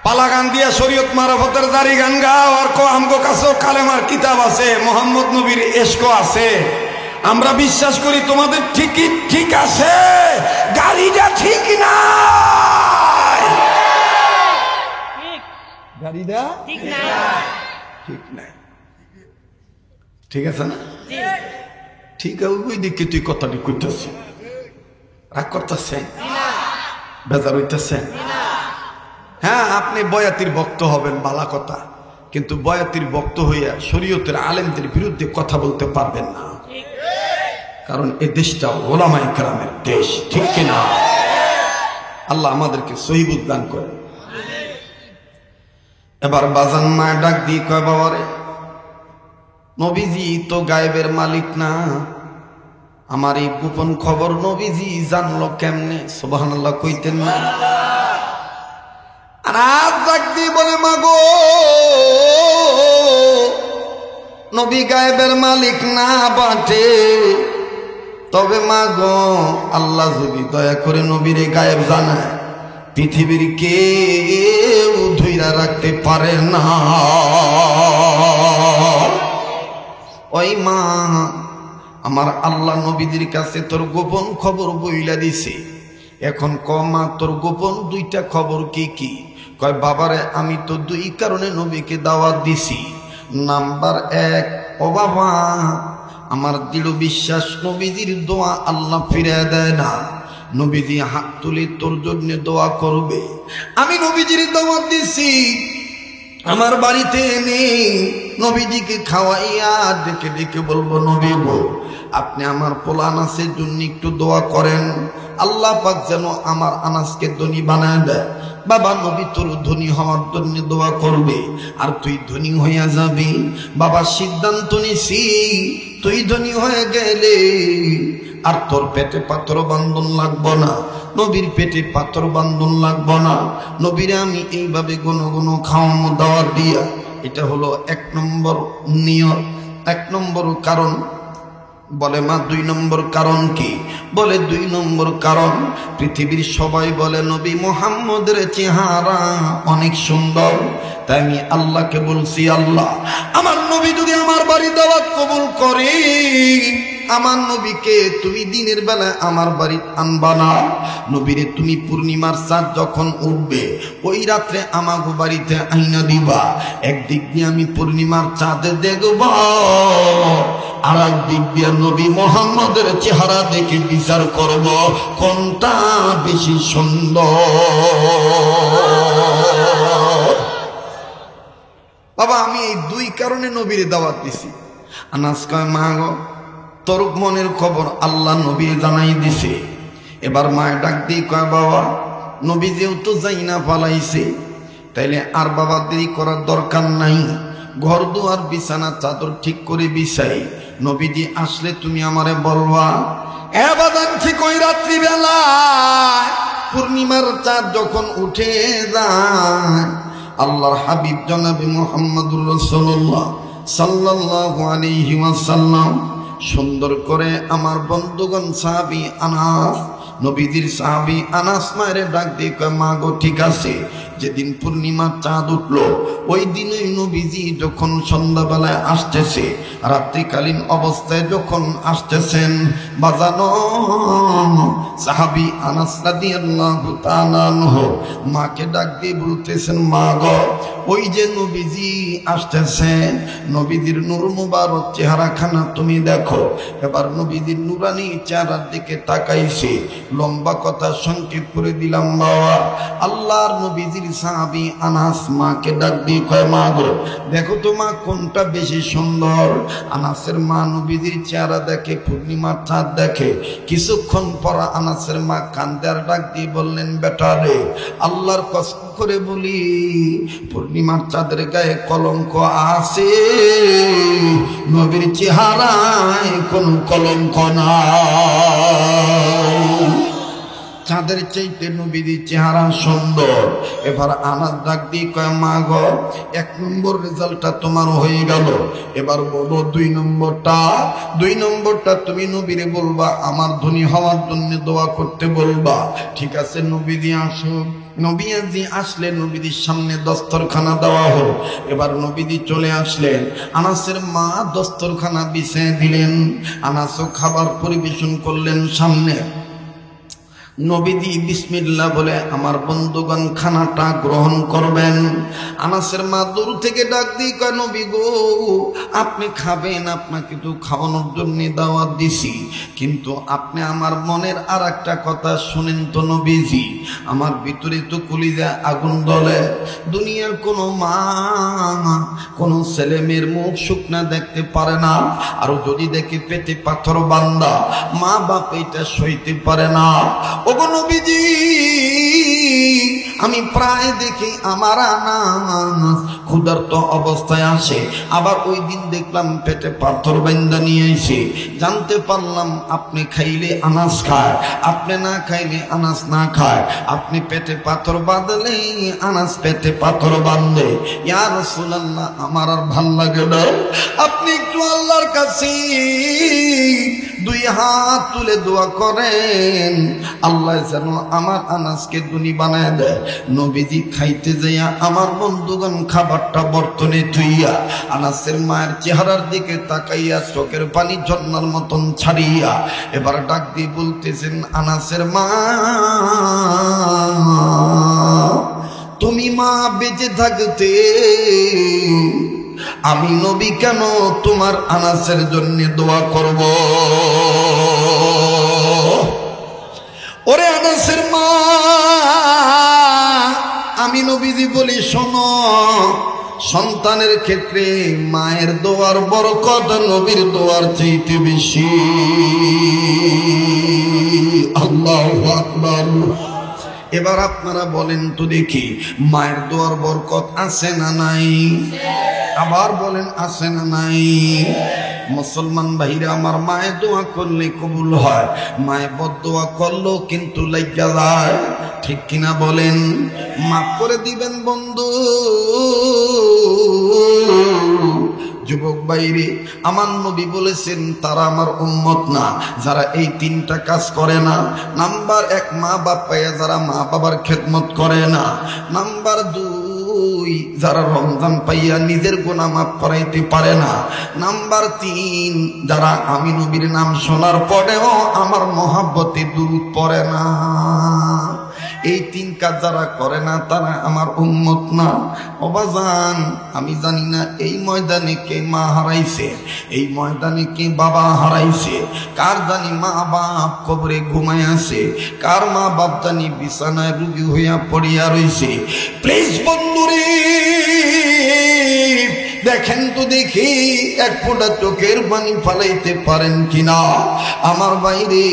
পালা গান দিয়া শরীয়ত মারফতের দাড়ি গান গাও, আর আমগো কাছেও কালেমার কিতাব আছে, মোহাম্মদ নবীর এশক আছে, আমরা বিশ্বাস করি তোমাদের টিকিট ঠিক আছে, গাড়িটা ঠিক নাই, গাড়িটা ঠিক নাই। ঠিক আছে না? ঠিক আছে, ওই দিকে তুই কথাটি কইতেছি, রাগ করতেছেন, বেজার হইতেছেন? হ্যাঁ, আপনি বয়াতির ভক্ত হবেন বালা কথা, কিন্তু বয়াতির ভক্ত হইয়া শরীয়তের আলেমদের বিরুদ্ধে কথা বলতে পারবেন না, কারণ এ দেশটা ওলামায়ে কেরামের দেশ, ঠিক কিনা? আল্লাহ আমাদেরকে সহি বুঝ দান করে। এবার বাজান মা ডাক দিয়ে কয় বাবারে, নবীজি তো গায়েবের মালিক না, আমার এই গোপন খবর নবীজি জানলো কেমনে? সুবহানাল্লাহ কইতেন না? আর আজ ডাক দিয়ে বলে মাগো, নবী গায়েবের মালিক না বাটে, তবে মাগো আল্লাহ যদি দয়া করে নবীরে গায়েব জানায়, পৃথিবীর কেউ ধইরা রাখতে পারে না। ওই মা, আমার আল্লাহ নবীদের কাছে তোর গোপন খবর বইলা দিছে, এখন কমা তোর গোপন দুইটা খবর কি কি? কয় বাবারে আমি তো দুই কারণে নবীকে দাওয়াত দিছি। নাম্বার 1, ও বাবা আমার দৃঢ় বিশ্বাস নবীজির দোয়া আল্লাহ ফিরে দেয় না, নবীজি হাত তুলে তোর জন্য দোয়া করবে। আমি নবীজির দাওয়াত দিছি, আমার বাড়িতে এনে নবীজিকে খাওয়াইয়া ডেকে ডেকে বলবো, নবী গো আপনি আমার পোলা আনাসের জন্য একটু দোয়া করেন, আল্লাহ পাক যেন আমার আনাসকে ধনী বানায় দেয়। বাবা নবী তোর ধনী হওয়ার জন্য দোয়া করবে, আর তুই ধনী হইয়া যাবি। বাবা সিদ্ধান্ত নিছি, তুই ধনী হয়ে গেলে আর তোর পেটে পাথর বান্ধন লাগবো না, নবীর পেটে পাথর বান্ধন লাগবো না। নবীরে আমি এইভাবে গুন গুন খাওয়ানো দাওয়াত দিয়া, এটা হলো 1 নম্বর নিয়ত, 1 নম্বর কারণ। বলে মা 2 নম্বর কারণ কি? বলে 2 নম্বর কারণ, পৃথিবীর সবাই বলে নবী মুহাম্মদের চেহারা অনেক সুন্দর, তাই আমি আল্লাহকে বলছি, আল্লাহ আমার নবী যদি আমার বাড়ি দাওয়াত কবুল করে আমার নবীকে তুমি দিনের বেলায় আমার বাড়ি আনবা না, নবীরে তুমি পূর্ণিমার চাঁদ যখন উঠবে ওই রাত্রে আমাগো বাড়িতে আইনা দিবা। একদিক দিয়ে আমি পূর্ণিমার চাঁদ দেখব, আর একদিক দিয়ে নবী মুহাম্মদের চেহারা দেখে বিচার করব কোনটা বেশি সুন্দর। বাবা আমি এই দুই কারণে নবীরে দাওয়াত দিছি। আনাস কয় মা গো তোর মনের খবর আল্লাহ নবীর জানাই দিছে। এবার মায় ডাক দিয়ে কয় বাবা নবী যেহেতু যাই না পালাইছে তাইলে আর বাবা দেরি করার দরকার নাই, ঘর দুয়ার বিছানা চাদর ঠিক করে বিছাই, নবীজি আসলে তুমি আমারে বলবা। এবাদান ঠিক ওই রাত্রিবেলা পূর্ণিমার চাঁদ যখন উঠে যায় আল্লাহর হাবিব জনাবে মুহাম্মদুর রাসূলুল্লাহ সাল্লাল্লাহু আলাইহি ওয়াসাল্লাম সুন্দর করে আমার বন্ধুগণ সাহাবী আনাস, নবীজির সাহাবী আনাস মায়ের ডাক দিয়ে কয় মা গো ঠিক আছে, যেদিন পূর্ণিমার চাঁদ উঠলো ওই দিনই নবীজি যখন সন্ধ্যাবেলায় আসতেছে, রাত্রিকালীন অবস্থায় যখন আসতেছেন বাজানো সাহাবী আনাস রাদিয়াল্লাহু তাআলা আনহু মাকে ডাক দিয়ে বলতেছেন মা গো ওই যে নবীজি আসতেছেন, নবীজির নূর মুবারক চেহারাখানা তুমি দেখো। এবার নবীজির নূরানি চেহারার দিকে তাকাইছে, লম্বা কথা সংক্ষেপ করে দিলাম বাবা। আল্লাহর নবীজির সাহাবী আনাস মাকে ডাক দিয়ে কয় মা গো দেখো তো মা কোনটা বেশি সুন্দর। আনাসের মা নবীজির চেহারা দেখে, পূর্ণিমার চাঁদ দেখে। কিছুক্ষণ পর আনাসের মা কান্দে আর ডাক দিয়ে বললেন বেটা রে আল্লাহর কসম করে বলি পূর্ণিমার চাঁদের গায়ে কলঙ্ক আছে, নবীর চেহারায় কোন কলঙ্ক নাই। চাঁদের চাইতে নবীর চেহারা সুন্দর। এবার আনাস ডাক দিয়ে কয় মা গো এক নম্বর রেজাল্টটা তোমার হয়ে গেল, এবার বলো দুই নম্বরটা তুমি নবীরে বলবা আমার ধনী হওয়ার জন্য দোয়া করতে বলবা। ঠিক আছে নবীজি আসো। নবীজি আসলে নবীজির সামনে দস্তরখানা দেওয়া হোক। এবার নবীজি চলে আসলেন, আনাসের মা দস্তরখানা বিছিয়ে দিলেন, আনাসও খাবার পরিবেশন করলেন সামনে। নবীজি বিসমিল্লাহ বলে আমার বন্ধুগণ খানাটা গ্রহণ করবেন। আনাসের মা দূর থেকে ডাক দিয়ে কয় নবী গো আপনি খাবেন, আপনাকে তো খাওয়ানোর জন্য দাওয়াত দিছি, কিন্তু আপনি আমার মনের আর একটা কথা শুনেন তো নবীজি, আমার ভিতরে তো কলিজা আগুন জ্বলে। দুনিয়ার কোনো মা কোনো ছেলে মেয়ের মুখ শুকনা দেখতে পারে না, আর যদি দেখে পেটে পাথর বান্দা, মা বাপ এটা সইতে পারে না। ওগো নবীজি আমি প্রায় দেখি আমার আনাস ক্ষুধার্ত অবস্থায় আসে, আবার ওই দিন দেখলাম পেটে পাথর বান্দা নিয়ে এসে, জানতে পারলাম আপনি খাইলে আনাস খায়, আপনি না খাইলে আনাস না খায়, আপনি পেটে পাথর বাঁধলে আনাস পেটে পাথর বাঁধে। ইয়া রাসূলুল্লাহ আমার আর ভাল লাগে না, আপনি একটু আল্লাহর কাছে দুই হাত তুলে দোয়া করেন আল্লাহ যেন আমার আনাসকে ধনী বানায় দেয়। নবীজি খাইতে যাইয়া আমার বন্ধুগণ খাবারটা বর্তনে থুইয়া আনাসের মায়ের চেহারার দিকে তাকাইয়া চোখের পানি ঝর্ণার মতন ছাড়িয়া এবার ডাক দিয়ে বলতেছেন আনাসের মা তুমি মা বেঁচে থাকতে আমি নবী কেন তোমার আনাসের জন্য দোয়া করব? ওরে আনাসের মা আমি নবীজি বলি শোনো, সন্তানের ক্ষেত্রে মায়ের দোয়ার বরকত নবীর দোয়ার চাইতে বেশি। আল্লাহু আকবার। এবার আপনারা বলেন তো দেখি মায়ের দোয়ার বরকত আছে না নাই? আবার বলেন আছে না নাই? মুসলমান ভাইরা আমার মায়ের দোয়া করলে কবুল হয়, মায়ে বদদোয়া করলেও কিন্তু লাইগা যায়, ঠিক কিনা বলেন? মাফ করে দিবেন বন্ধু। যুবক বাইরে আমার নবী বলেছেন তারা আমার উম্মত না যারা এই তিনটা কাজ করে না। নাম্বার 1 মা বাপ পাইয়া যারা মা বাবার খেদমত করে না। নাম্বার 2 2, যারা রমজান পাইয়া নিজের গুনাহ মাফ করাইতে পারে না। নাম্বার 3, যারা আমি নবীর নাম শোনার পরেও আমার মহব্বতে দুরূদ পড়ে না। এই 3 কাজ যারা করে না তারা আমার উম্মত না। ও বাজান, আমি জানি না এই ময়দানে কে মা হারাইছে, এই ময়দানে কে বাবা হারাইছে, কার জানি মা বাপ কবরে ঘুমায় আছে, কার মা বাপ জানি বিছানায় রোগী হইয়া পড়িয়া রইছে। প্লিজ বন্ধুরে দেখেন তো দেখি এক ফোঁটা চোখের পানি ফালাইতে পারেন কিনা। আমার বাইরে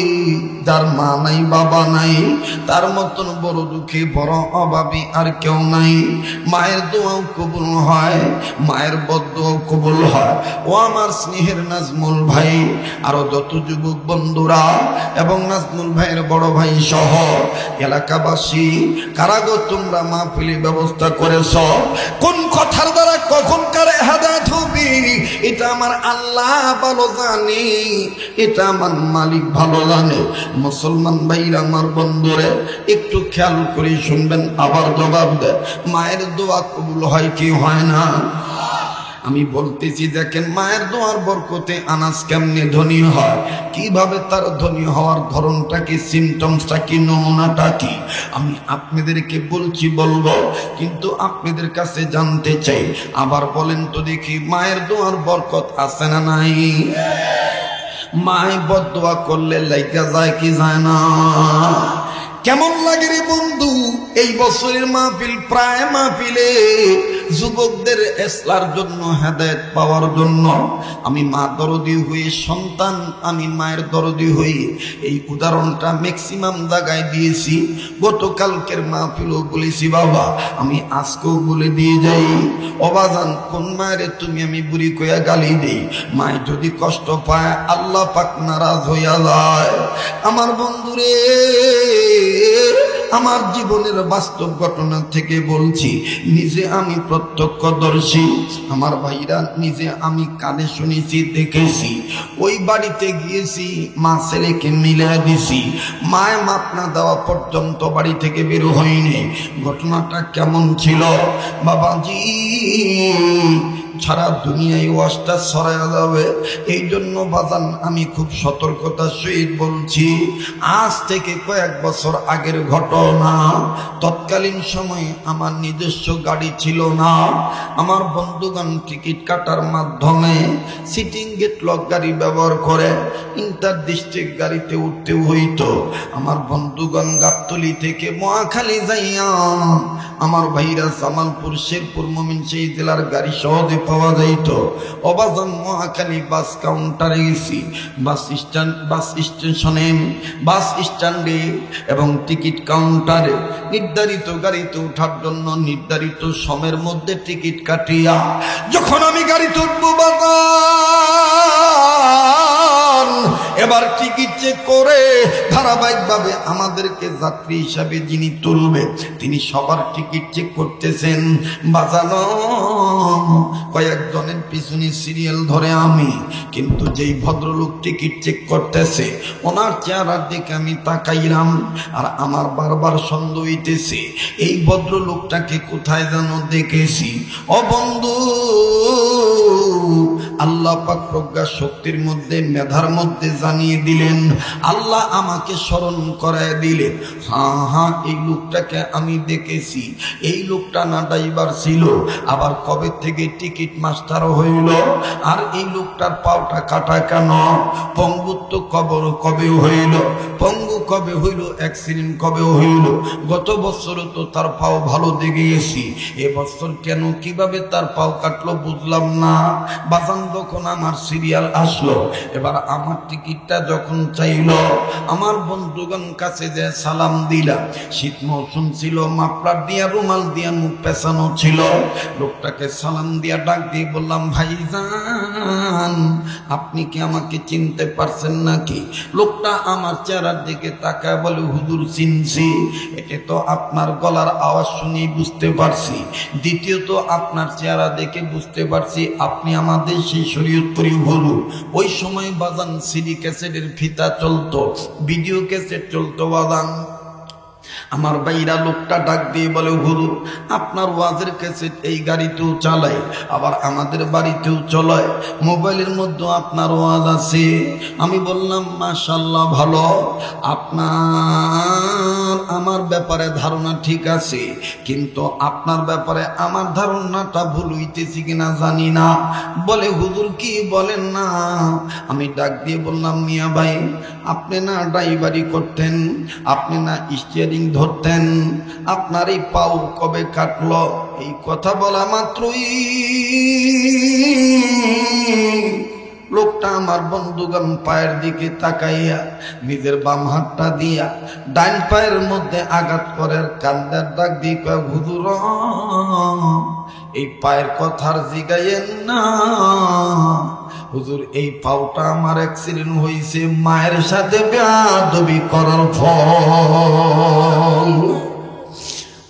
যার মা নাই বাবা নাই, তার মতন বড় দুঃখী বড় অভাবী আর কেউ নাই। মায়ের দোয়াও কবুল হয়, মায়ের বদদোয়াও কবুল হয়। ও আমার স্নেহের নাজমুল ভাই, আরো যত যুবক বন্ধুরা এবং নাজমুল ভাইয়ের বড় ভাই সহ এলাকাবাসী, কারাগো তোমরা মাহফিলের ব্যবস্থা করেছ, কোন কথার দ্বারা কখন কারে হেদায়েত হবে এটা আমার আল্লাহ ভালো জানে, এটা আমার মালিক ভালো জানে। মুসলমান ভাইরা আমার বন্ধুরে একটু খেয়াল করে শুনবেন, আবার জবাব দেয়। মায়ের দোয়া কবুল হয় কি হয় না? আমি বলতেছি দেখেন মায়ের দোয়ার বরকতে আনাস কেমনে ধনী হয়, কিভাবে তার ধনী হওয়ার ধরনটা কি, সিমটমসটা কি, নমুনাটা কি, আমি আপনাদেরকে বলছি বলবো, কিন্তু আপনাদের কাছে জানতে চাই। আবার বলেন তো দেখি মায়ের দোয়ার বরকত আছে না নাই? মায়ে বদদোয়া করলে লাইগা যায় কি যায় না? কেমন লাগে রে বন্ধু? এই বছরের মাহফিল, প্রায় মাহফিলে যুবকদের ইসলার জন্য, হেদায়েত পাওয়ার জন্য আমি মা দরদি হই, সন্তান আমি মায়ের দরদি হই। এই উদাহরণটা ম্যাক্সিমাম জায়গায় দিয়েছি। গতকালকের মাহফিলও বলেছি বাবা, আমি আজকেও বলে দিয়ে যাই। অবাজান কোন মায়ের তুমি আমি বুড়ি কইয়া গালি দেই, মায় যদি কষ্ট পায় আল্লাহ পাক নারাজ হইয়া যায়। আমার বন্ধুরে, আমার জীবনের বাস্তব ঘটনা থেকে বলছি, নিজে আমি প্রত্যক্ষদর্শী, আমার ভাইরা নিজে আমি কানে শুনেছি, দেখেছি। ওই বাড়িতে গিয়েছি, মা ছেলেকে মিলিয়ে দিছি, মায় মাপ না দেওয়া পর্যন্ত বাড়ি থেকে বের হয়নি। ঘটনাটা কেমন ছিল বাবাজি? সারা দুনিয়ায় ওয়াজটা ছড়ায়া যাবে, এই জন্য বাজান আমি খুব সতর্কতার সহিত বলছি। আজ থেকে কয়েক বছর আগের ঘটনা। তৎকালীন সময়ে আমার নিজস্ব গাড়ি ছিল না। আমার বন্ধুগণ টিকিট কাটার মাধ্যমে সিটিং গেট লক গাড়ি ব্যবহার করে ইন্টার ডিস্ট্রিক্ট গাড়িতে উঠতে হইতো। আমার বন্ধুগণ গাবতলী থেকে মহাখালী যাইয়া, আমার ভাইরা জামালপুর, শেরপুর, ময়মনসিংহ জেলার গাড়ি সহজে পাওয়া যাইত। অবাজান মহাখালী বাস কাউন্টারে গেছি, বাস স্টেশনে, বাস স্ট্যান্ডে এবং টিকিট কাউন্টারে নির্ধারিত গাড়িতে ওঠার জন্য নির্ধারিত সময়ের মধ্যে টিকিট কাটিয়া যখন আমি গাড়িতে উঠবো বাজান, এবার টিকিট চেক করে ধারাবাহিকভাবে আমাদেরকে যাত্রী হিসাবে যিনি তুলবে তিনি সবার টিকিট চেক করতেছেন। বাজানো কয়েকজনের পিছনে সিরিয়াল ধরে আমি, কিন্তু যেই ভদ্রলোক টিকিট চেক করতেছে ওনার চেহারার দিকে আমি তাকাইলাম, আর আমার বারবার সন্দেহ হইতেছে এই ভদ্রলোকটাকে কোথায় যেন দেখেছি। ও বন্ধু, আল্লাহ পাক প্রজ্ঞা শক্তির মধ্যে, মেধার মধ্যে জানিয়ে দিলেন, আল্লাহ আমাকে স্মরণ করায় দিলেন, হ্যাঁ হ্যাঁ এই লোকটাকে আমি দেখেছি। এই লোকটা না ড্রাইভার ছিল, আবার কবে থেকে টিকিট মাস্টারও হইল। আর এই লোকটার পাওটা কাটা কেন? পঙ্গুত্ব কবে হইল, পঙ্গু কবে হইল, অ্যাক্সিডেন্ট কবে হইল? গত বছরও তো তার পাও ভালো দেখে গেছি, এবছর কেন কিভাবে তার পাও কাটলো বুঝলাম না। বাজান যখন আমার সিরিয়াল আসলো, এবার আমার টিকিটটা যখন চাইল, আমার বন্ধুগণ কাছে যে সালাম দিলাম, শীত মৌসুম ছিল, মাফলার দিয়া রুমাল দিয়া মুখ পেছানো ছিল, লোকটাকে সালাম দিয়া ডাক দিয়ে বললাম, ভাইজান আপনি কি আমাকে চিনতে পারছেন নাকি? লোকটা আমার চেহারার দিকে তাকায় বলে, হুজুর চিনছি, এটা তো আপনার গলার আওয়াজ শুনেই বুঝতে পারছি, দ্বিতীয়ত আপনার চেহারা দেখে বুঝতে পারছি আপনি আমাদের সেই শরীয়তপুরি হুজুর। ওই সময় বাজান সিডি ক্যাসেটের ফিতা চলতো, ভিডিও ক্যাসেট চলতো বাজান। আমার ভাইরা লোকটা ডাক দিয়ে বলে, হুজুর আপনার ওয়াজের ক্যাসেট এই গাড়িতেও চালায়, আবার আমাদের বাড়িতেও চলায়, মোবাইলের মধ্যে আপনার ওয়াজ আছে। আমি বললাম মাশাআল্লাহ ভালো, আপনার আমার ব্যাপারে ধারণা ঠিক আছে, কিন্তু আপনার ব্যাপারে আমার ধারণাটা ভুল হইতেছি কিনা জানি না। বলে হুজুর কি বলেন না? আমি ডাক দিয়ে বললাম, মিয়া ভাই আপনি না ড্রাইভারি করতেন, আপনি না স্টিয়ারিং ধরতেন, আপনার এই পাও কবে কাটলো? এই কথা বলা মাত্রই লোকটা আমার বন্ধুগণ পায়ের দিকে তাকাইয়া নিজের বাম হাতটা দিয়া ডান পায়ের মধ্যে আঘাত করে কান্দার ডাক দিয়ে কয়, হুজুর এই পায়ের কথার জিগাইয়েন না হুজুর, এই পাওটা আমার অ্যাক্সিডেন্ট হয়েছে মায়ের সাথে বেয়াদবি করার ফল।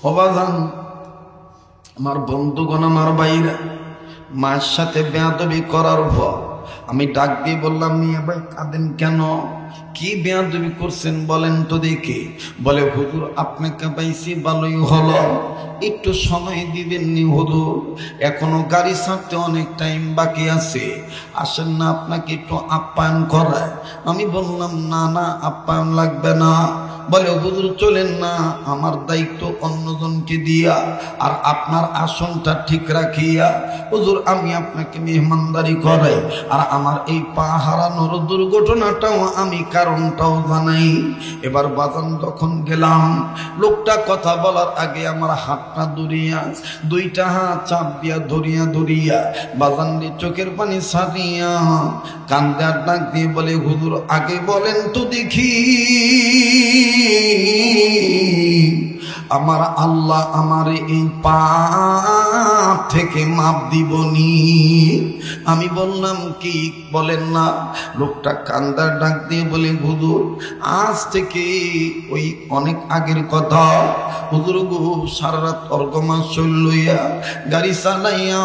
অবাজান আমার বন্ধুগণ, আমার ভাইরা, মায়ের সাথে বেয়াদবি করার ফল। আমি ডাক দিয়ে বললাম, মিয়া ভাই কাঁদেন কেন? কি বেয়াদবি করছেন বলেন তো দেখি। বলে হুজুর আপনাকে পাইছি ভালোই হলো, একটু সময় দিবেননি হুজুর, এখনো গাড়ি ছাড়তে অনেক টাইম বাকি আছে, আসেন না আপনাকে একটু আপ্যায়ন করায়। আমি বললাম না না আপ্যায়ন লাগবে না। বলে হুজুর চলেন না, আমার দায়িত্ব অন্যজনকে দিয়া আর আপনার আসনটা ঠিক রাখিয়া হুজুর আমি আপনাকে মেহমানদারি করাই, আর আমার এই পা হারানোর দুর্ঘটনাটাও আমি কারণটাও জানাই। এবার বাজান যখন গেলাম, লোকটা কথা বলার আগে আমার হাতটা ধরিয়া দুইটা হাত চাপ দিয়া ধরিয়া ধরিয়া বাজান দিয়ে চোখের পানি ছাড়িয়া কান্দে আর ডাক দিয়ে বলে, হুজুর আগে বলেন তো দেখি আমার আল্লাহ আমার এই পাপ থেকে মাপ দিবনি? আমি বললাম কি বলেন না? লোকটা কান্দার ডাক দিয়ে বলে, হুজুর আজ থেকে ওই অনেক আগের কথা, হুজুর গো সারা রাত অর্গমা শৈল লইয়া গাড়ি চালাইয়া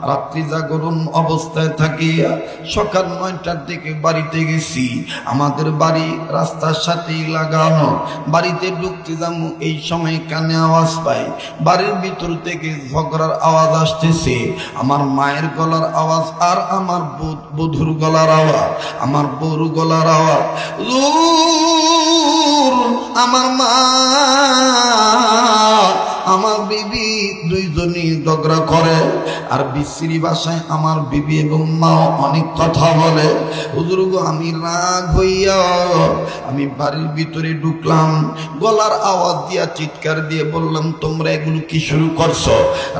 রাত্রি জাগরণ অবস্থায় থাকিয়া সকাল 9টার দিকে বাড়িতে গেছি। আমাদের বাড়ি রাস্তার সাথেই লাগানো, বাড়িতে ঢুকতে যাবো এই সময় কানে আওয়াজ পাই, বাড়ির ভিতর থেকে ঝগড়ার আওয়াজ আসতেছে, আমার মায়ের গলার আওয়াজ আর আমার বধুর গলার আওয়াজ, আমার বউর গলার আওয়াজ। আমার মা আমার বিবি দুইজনই ঝগড়া করে, আর বিশ্রী ভাষায় আমার বিবি এবং মাও অনেক কথা বলে। হুজুর গো আমি রাগ হইয়া আমি বাড়ির ভিতরে ঢুকলাম, গলার আওয়াজ দিয়া চিৎকার দিয়ে বললাম, তোমরা এগুলো কি শুরু করছো?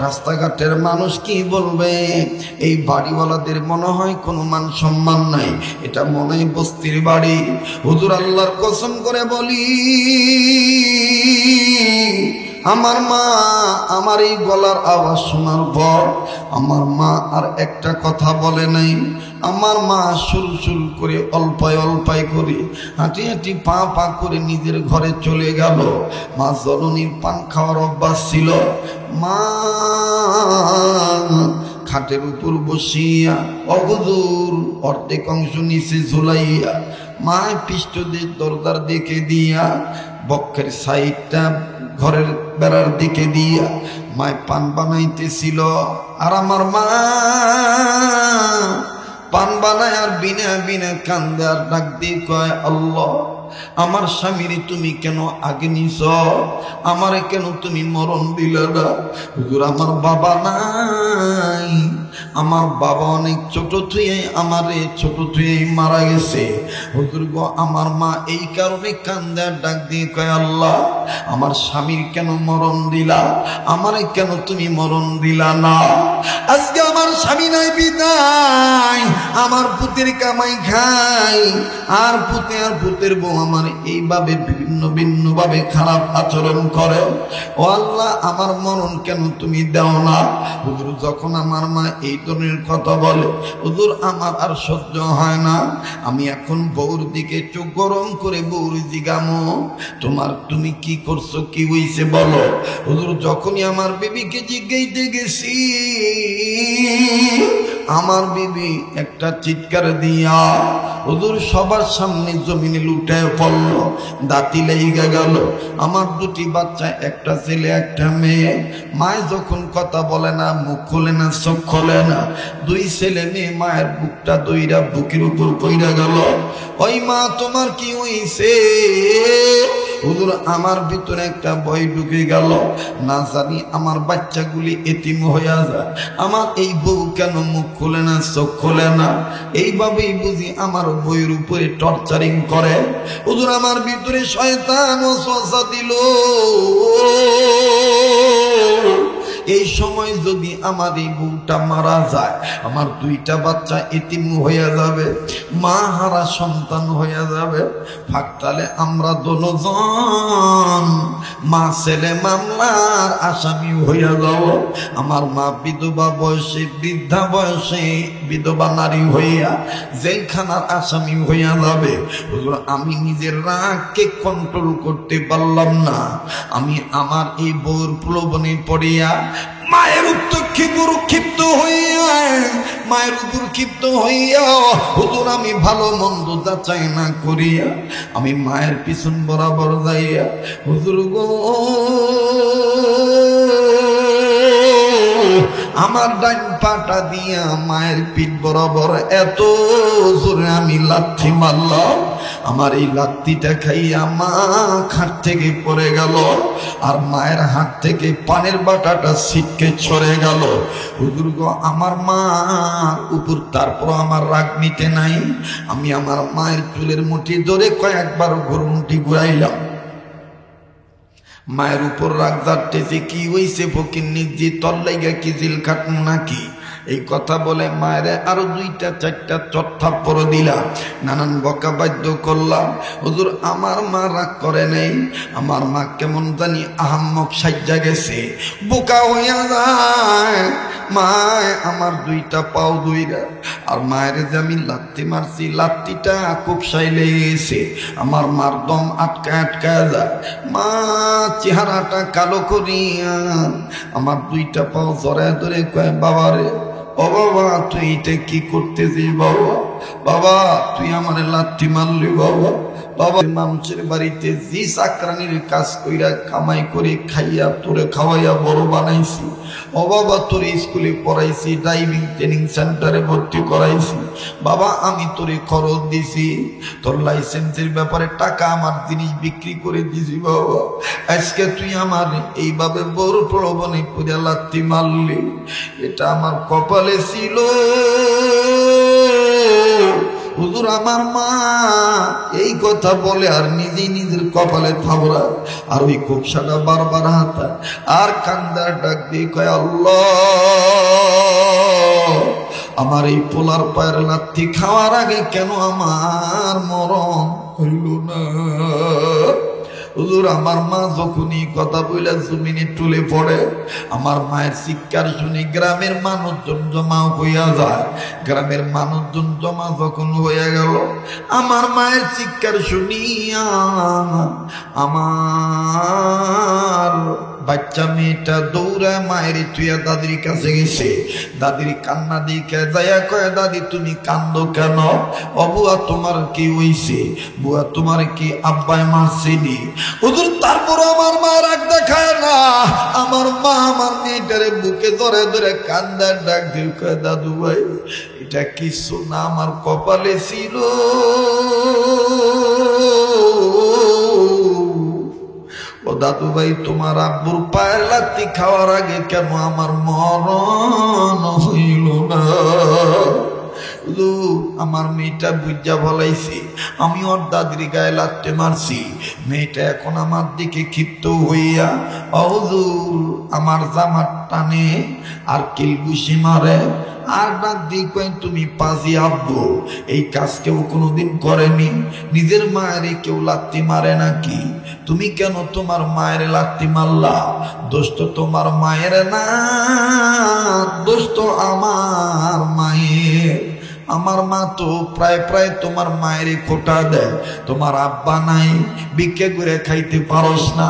রাস্তাঘাটের মানুষ কি বলবে? এই বাড়িওয়ালাদের মনে হয় কোনো মান সম্মান নাই, এটা মনে হয় বস্তির বাড়ি। হুজুর আল্লাহর কসম করে বলি, আমার মা আমার এই গলার আওয়াজ শোনার পর আমার মা আর একটা কথা বলে নাই। আমার মা সুর সুর করে অল্পায় অল্পায় করে হাঁটি হাঁটি পা পা করে নিজের ঘরে চলে গেল। মা জননীর পান খাওয়ার অভ্যাস ছিল। মা খাটের উপর বসিয়া অহুজুর অর্ধেক অংশ নিচে ঝুলাইয়া মায় পৃষ্ঠ দিয়ে দরজার দিকে দিয়া বক্ষের সাইডটা ঘরের বেড়ার দিকে দিয়া মায় পান বানাইতেছিল। আর আমার মা পান বানায় আর বিনা বিনা কান্দে আর ডাক দিয়ে কয়, আল্লাহ আমার স্বামীরে তুমি কেন আগে নিছ? আমারে কেন তুমি মরণ দিলে না? হুজুর আমার বাবা নাই, আমার বাবা অনেক ছোট থুয়ে আমারে ছোট থুয়ে মারা গেছে। হুজুর গো আমার মা এই কারণে কান্দে আর ডাক দিয়ে কয়, আল্লাহ আমার স্বামীর কেন মরণ দিলা? আমারে কেন তুমি মরণ দিলা না? আজকে আমার স্বামী নাই বিদায় আমার পুতের কামাই খাই, আর পুতে আর পুতের বউ আমার এইভাবে ভিন্ন ভিন্ন ভাবে খারাপ আচরণ করে। ও আল্লাহ আমার মরণ কেন তুমি দাও না? হুজুর যখন আমার মা এই ধরনের কথা বলে, হুজুর আমার আর সহ্য হয় না। আমি এখন বউর দিকে চোখ গরম করে বউর জিগামো, তুমি কি করছো, কি হইছে বলো? হুজুর যখনই আমার বিবিকে জিজ্ঞাইতে গেছি আমার বিবি একটা চিৎকার দিয়া হুজুর সবার সামনে জমিনে লুটায় পড়ল, দাঁতি লেগে গেল। আমার দুটি বাচ্চা, একটা ছেলে একটা মেয়ে। মায় যখন কথা বলে না, মুখ খোলে না, চোখ খোলে না, দুই ছেলে মেয়ে মায়ের বুকটা দইরা বুকের উপর পইরা গেল। ওই মা তোমার কি হইছে? হুজুর আমার ভিতরে একটা ভয় ঢুকে গেল, না জানি আমার বাচ্চাগুলি এতিম হইয়া যায়, আমার এই বউ কেন মুখ খোলে না, চোখ খোলে না। এইভাবেই বুঝি আমার বইয়ের উপরে টর্চারিং করে। হুজুর আমার ভিতরে শয়তান ওয়াসওয়াসা দিল, এই সময় যদি আমার এই বউটা মারা যায়, আমার দুইটা বাচ্চা এতিম হইয়া যাবে, মা হারা সন্তান হইয়া যাবে। ফাঁকতালে আমরা দুজন মা ছেলে মামলার আসামি হইয়া যাব। আমার মা বিধবা বয়সে, বৃদ্ধা বয়সে বিধবা নারী হইয়া জেলখানার আসামি হইয়া যাবে। হুজুর আমি নিজের রাগকে কন্ট্রোল করতে পারলাম না। আমি আমার এই বউর প্রলোভনে পড়িয়া মায়ের ক্ষিপ্ত হইয়া, মায়ের উপর ক্ষিপ্ত হইয়া হুজুর আমি ভালো মন্দ যাচাই না করিয়া আমি মায়ের পিছন বরাবর যাইয়া, হুজুর গো আমার ডান পাটা দিয়া মায়ের পিঠ বরাবর এত জোরে আমি লাথি মারলাম, আমার এই লাথিটা খাইয়া মা খাট থেকে পড়ে গেল, আর মায়ের হাত থেকে পানের বাটাটা ছিটকে ছড়ে গেল। হুজুর গো আমার মার উপর তারপর আমার রাগ মিটে নাই। আমি আমার মায়ের চুলের মুঠি ধরে কয়েকবার ঘুরুন্টি ঘুরাইলাম। মায়ের উপর রাগ জারতেছে, কি হইছে ফকিন্নি জি, তোর লাইগা কি জিল খাটমু নাকি? এই কথা বলে মায়ের আরো দুইটা চারটা চটথাপ্পড় দিলাম, নানান বকা বাধ্য করলাম। হুজুর আমার মা রাগ করে নেই, আমার মা কেমন জানি আহাম্মক সাজ্জা গেছে, বোকা হইয়া যায়। মায় আমার দুইটা পাও দুইরা, আর মায়ের যে আমি লাত্তি মারছি, লাত্তিটা খুব সাইলে গেছে, আমার মার দম আটকায় যায়। মা চেহারাটা কালো করিয়া আমার দুইটা পাও জড়ায় ধরে কয়, বাবা রে, ও বাবা তুই এটা কি করতেছিস বাবা? বাবা তুই আমার লাথি মারলি বাবা? বাবা মানুষের বাড়িতে জি চাকরানির কাজ কইরা কামাই করে খাইয়া তোরে খাওয়াইয়া বড় বানাইছি, ও বাবা তোর স্কুলে পড়াইছি, ড্রাইভিং ট্রেনিং সেন্টারে ভর্তি করাইছি, বাবা আমি তোরে খরচ দিছি, তোর লাইসেন্সের ব্যাপারে টাকা আমার জিনিস বিক্রি করে দিছি বাবা, আজকে তুই আমার এইভাবে বড় প্রলোভনে পড়ে লাথি মারলি, এটা আমার কপালে ছিল। হুজুর আমার মা এই কথা বলে আর নিজেই নিজের কপালে থাবড়া, আর ওই কোপসাটা বারবার হাতা, আর কান্দার ডাক দিয়ে কয়, আল্লাহ আমার এই পোলার পায়ের লাথি খাওয়ার আগে কেন আমার মরণ হইল না? হুজুর আমার মা যখনই কথা বলে জমিনে টুলে পড়ে, আমার মায়ের চিৎকার শুনে গ্রামের মানুষজন জমা হইয়া যায়। গ্রামের মানুষজন জমা যখন হইয়া গেল, আমার মায়ের চিৎকার শুনিয়া আমার বাচ্চা মেয়েটা দৌড়ায় মায়ের তুইয়া দাদির কাছে গেছে। দাদির কান্না দিকে যাইয়া কয়, দাদি তুমি কান্দো কেন? ও বুয়া তোমার কি হইছে? বুয়া তোমার কি আব্বায় মারছেনি? হুজুর তারপর আমার মা রাগ দেখায় না, আমার মা আমার মেয়েটারে বুকে ধরে ধরে কান্দার ডাক দিয়ে কয়, দাদু ভাই এটা কিছু না, আমার কপালে ছিল। ও দাদু ভাই তোমার আব্বুর পায়ের লাথি খাওয়ার আগে কেন আমার মরণ হইল না? আমার মেয়েটা বুঝা বলাইছি, আমি ওর দাদির গায়ে লাথি মারছি, মেয়েটা এখন আমার দিকে ক্ষিপ্ত হইয়া হুজুর আমার জামার টানে আর কিলগুশি মারে, আর ডাক দিয়ে কয়, তুমি পাজি আব্বু, এই কাজ কেউ কোনোদিন করেনি, নিজের মায়ের কেউ লাথি মারে নাকি? তুমি কেন তোমার মায়ের লাথি মারলা? দোষ তো তোমার মায়ের না, দোষ তো আমার মায়ের। আমার মা তো প্রায় প্রায় তোমার মায়ের খোটা দেয়, তোমার আব্বা নাই, ভিক্ষে করে খাইতে পারস না,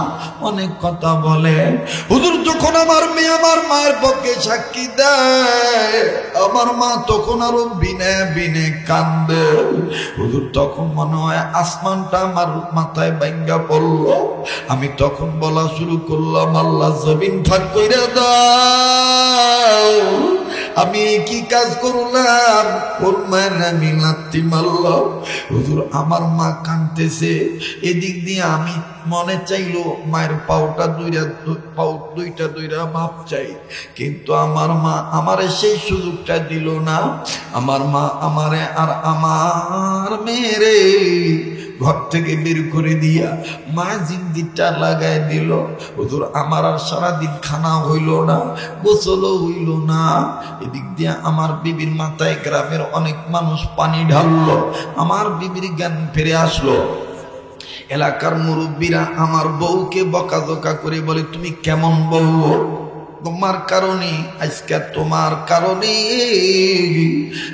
অনেক কথা বলে। হুজুর যখন যখন আমার মেয়ে আমার মায়ের পক্ষে সাক্ষী দেয়, আমার মা তখন আরো বিনে বিনে কান্দে। হুজুর তখন মনে হয় আসমানটা আমার মাথায় ভাঙ্গা পড়ল। আমি তখন বলা শুরু করলাম, আল্লাহ জমিন ফাঁক কইরা দাও, আমি কি কাজ করলাম? ওর মায়ের আমি লাত্তি মারলাম। হুজুর আমার মা কাঁদতেছে, এদিক দিয়ে আমি মনে চাইলো মায়ের পাউটা দুইটা মাপ চাই, কিন্তু আমার মা আমারে সেই সুযোগটা দিল না। আমার মা আমারে আর আমার মেয়েরে ঘর থেকে বের করে দিয়া মা জিন্দিটা লাগাই দিল। হুজুর আমার আর সারাদিন খানা হইল না, গোসলও হইল না। এদিক দিয়ে আমার বিবির মাথায় গ্রামের অনেক মানুষ পানি ঢাললো, আমার বিবির জ্ঞান ফিরে আসলো। এলাকার মুরব্বীরা আমার বউকে বকাঝকা করে বলে, তুমি কেমন বউ? তোমার কারণে আজকে তোমার কারণে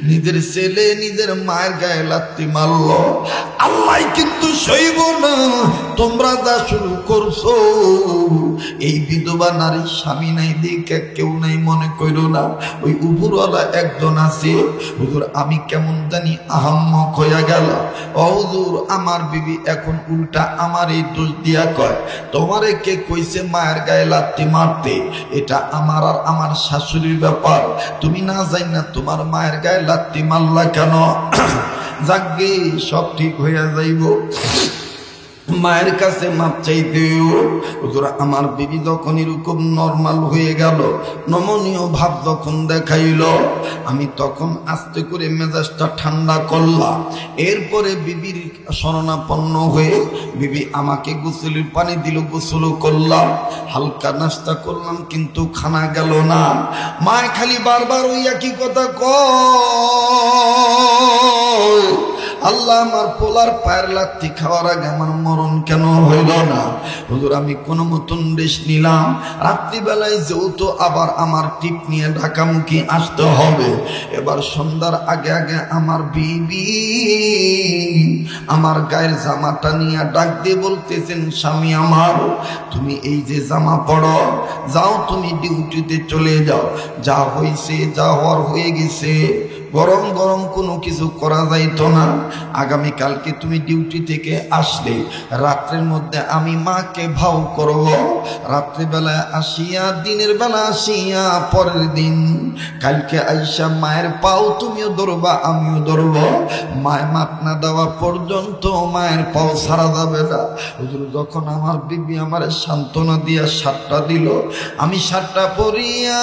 নিজের ছেলে নিজের মায়ের গায়ে লাত্তি মারল। আল্লাহ কিন্তু সইব না, তোমরা যা শুরু করছো। এই বিধবা নারীর স্বামী নাই দেখে কেউ নাই মনে করো না, ওই উপরওয়ালা একজন আছে। হুজুর আমি কেমন জানি আহাম্মক হইয়া গেল। হুজুর আমার বিবি এখন উল্টা আমার এই দোষ দিয়া কয়, তোমারে কে কইছে মায়ের গায়ে লাত্তি মারতে? এটা আমার আর আমার শাশুড়ির ব্যাপার, তুমি না যাই না তোমার মায়ের গায়ে লাত্তি মারলা কেন? যাকগে সব ঠিক হইয়া যাইব, মায়ের কাছে মাপ চাইতেও। হুজুর আমার বিবি যখন এরকম নরমাল হয়ে গেল, নমনীয় ভাব যখন দেখাইল, আমি তখন আস্তে করে মেজাজটা ঠান্ডা করলাম। এরপরে বিবির শরণাপন্ন হয়ে বিবি আমাকে গোসলের পানি দিল, গোসলও করলাম, হালকা নাস্তা করলাম, কিন্তু খানা গেল না। মায় খালি বারবার ওই একই কথা কয়, আল্লাহ আমার পোলার পায়ের লাত্তি খাওয়ার আগে আমার মরণ কেন হইল না? হুজুর আমি কোনো মতন রেস্ট নিলাম। রাত্রিবেলায় যেহেতু আবার আমার টিপ নিয়ে ঢাকামুখী আসতে হবে, এবার সন্ধ্যার আগে আগে আমার বিবি আমার গায়ের জামাটা নিয়ে ডাক দিয়ে বলতেছেন, স্বামী আমার তুমি এই যে জামা পড়ো, যাও তুমি ডিউটিতে চলে যাও, যা হয়েছে যা হওয়ার হয়ে গেছে, গরম গরম কোনো কিছু করা যাইতো না। আগামীকালকে তুমি ডিউটি থেকে আসলে রাত্রের মধ্যে আমি মাকে ভাও করব, রাত্রিবেলায় আসিয়া দিনের বেলা আসিয়া পরের দিন কালকে আইসা মায়ের পাও তুমিও ধরবা আমিও ধরব, মায়ের মাপ না দেওয়া পর্যন্ত মায়ের পাও ছাড়া যাবে না। হুজুর যখন আমার বিবি আমার সান্ত্বনা দিয়া শার্টটা দিল, আমি শার্টটা পরিয়া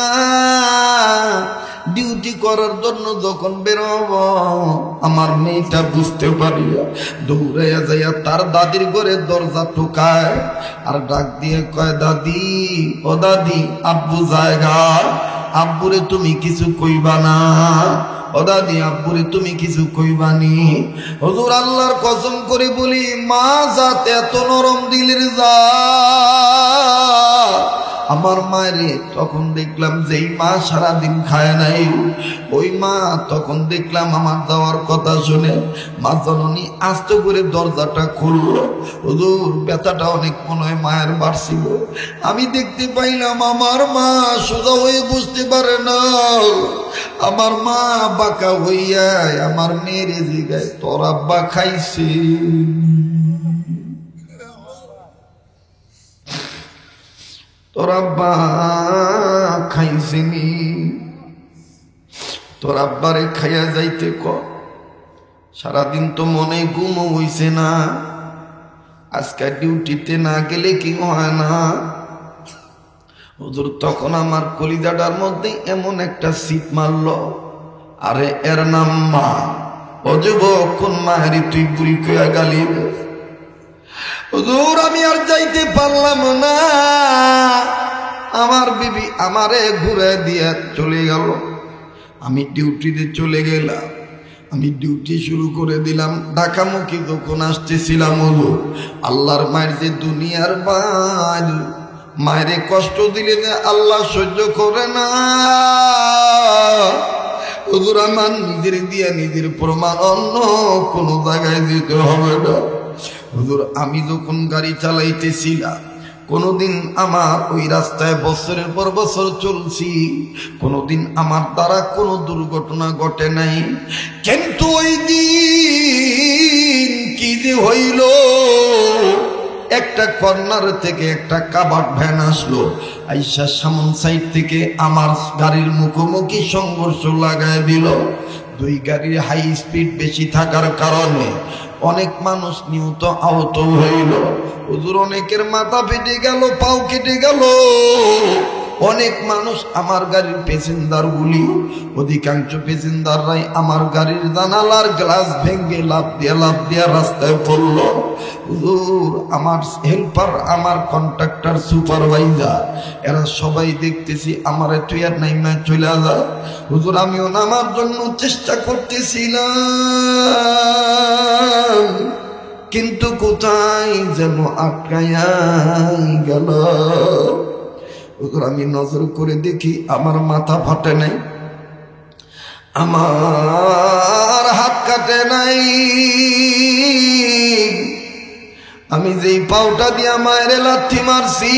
ডিউটি করার জন্য যখন বেরোব, আমার মেয়েটা বুঝতে পারিয়া দৌড়াইয়া যাইয়া তার দাদির ঘরে দরজা ঠোকায় আর ডাক দিয়ে কয়, দাদি ও দাদি, আব্বু জায়গা, আব্বুরে তুমি কিছু কইবা না? ও দাদি আব্বুরে তুমি কিছু কইবানি? হুজুর আল্লাহর কসম করে বলি, মা জাত এত নরম দিলের যা। আমার মায়েরে তখন দেখলাম যেই মা সারাদিন খায় নাই, ওই মা তখন দেখলাম আমার যাওয়ার কথা শুনে মা জননী আস্তে করে দরজাটা খুললো। হুজুর ব্যথাটা অনেক মনে হয় মায়ের বাড়ছিল। আমি দেখতে পাইলাম আমার মা সোজা হয়ে বুঝতে পারে না, আমার মা বাঁকা হইয়া আমার মেয়ের জিগায়, তোর আব্বা খাইছে? তোর আব্বা খাইছিনি? তোর আব্বারে খাইয়া যাইতে ক। সারাদিন তো মনে ঘুমও হইছে না, আজকে ডিউটিতে না গেলে কি হয় না? হুজুর তখন আমার কলিজাটার মধ্যে এমন একটা সিট মারলো, আরে এর নাম মা। ও যুবক্ষণ মায়েরি তুই বুড়ি কইয়া গালি। হুজুর আমি আর যাইতে পারলাম না, আমার বিবি আমারে ঘুরে দিয়ে চলে গেল। আমি ডিউটিতে চলে গেলাম, আমি ডিউটি শুরু করে দিলাম। ঢাকামুখী যখন আসতেছিলাম, হুজুর আল্লাহর মায়ের যে দুনিয়ার মার, মায়েরে কষ্ট দিলে যে আল্লাহ সহ্য করে না। হুজুর আমার নিজের দিয়া নিজের প্রমাণ, অন্য কোনো জায়গায় যেতে হবে না। হুজুর আমি যখন গাড়ি চালাইতেছিলাম, কোনোদিন আমার ওই রাস্তায় বছরের পর বছর চলছি, কোনোদিন আমার দ্বারা কোনো দুর্ঘটনা ঘটে নাই। কিন্তু ওই দিন কি যে হইল, একটা কর্নার থেকে একটা কাবাট ভ্যান আসলো, আইসা সামন সাইড থেকে আমার গাড়ির মুখোমুখি সংঘর্ষ লাগায় দিল। দুই গাড়ির হাই স্পিড বেশি থাকার কারণে অনেক মানুষ নিহত আহত হইল। হুজুর অনেকের মাথা ফেটে গেল, পাও কেটে গেল। অনেক মানুষ আমার গাড়ির প্যাসেঞ্জার গুলি, অধিকাংশ প্যাসেঞ্জাররাই আমার গাড়ির জানালার গ্লাস ভেঙে লাফ দিয়া রাস্তায় পড়ল। হুজুর আমার হেল্পার, আমার কন্ট্রাক্টর, সুপারভাইজার, এরা সবাই দেখতেছি আমার তুই আর নাইমা চলে যা। হুজুর আমিও নামার জন্য চেষ্টা করতেছিলাম, কিন্তু কোথায় যেন আটকায়া গেল। হুজুর আমি নজর করে দেখি আমার মাথা ফাটে নাই, আমার হাত কাটে নাই। আমি যেই পাউটা দিয়া মায়ের লাথি মারছি,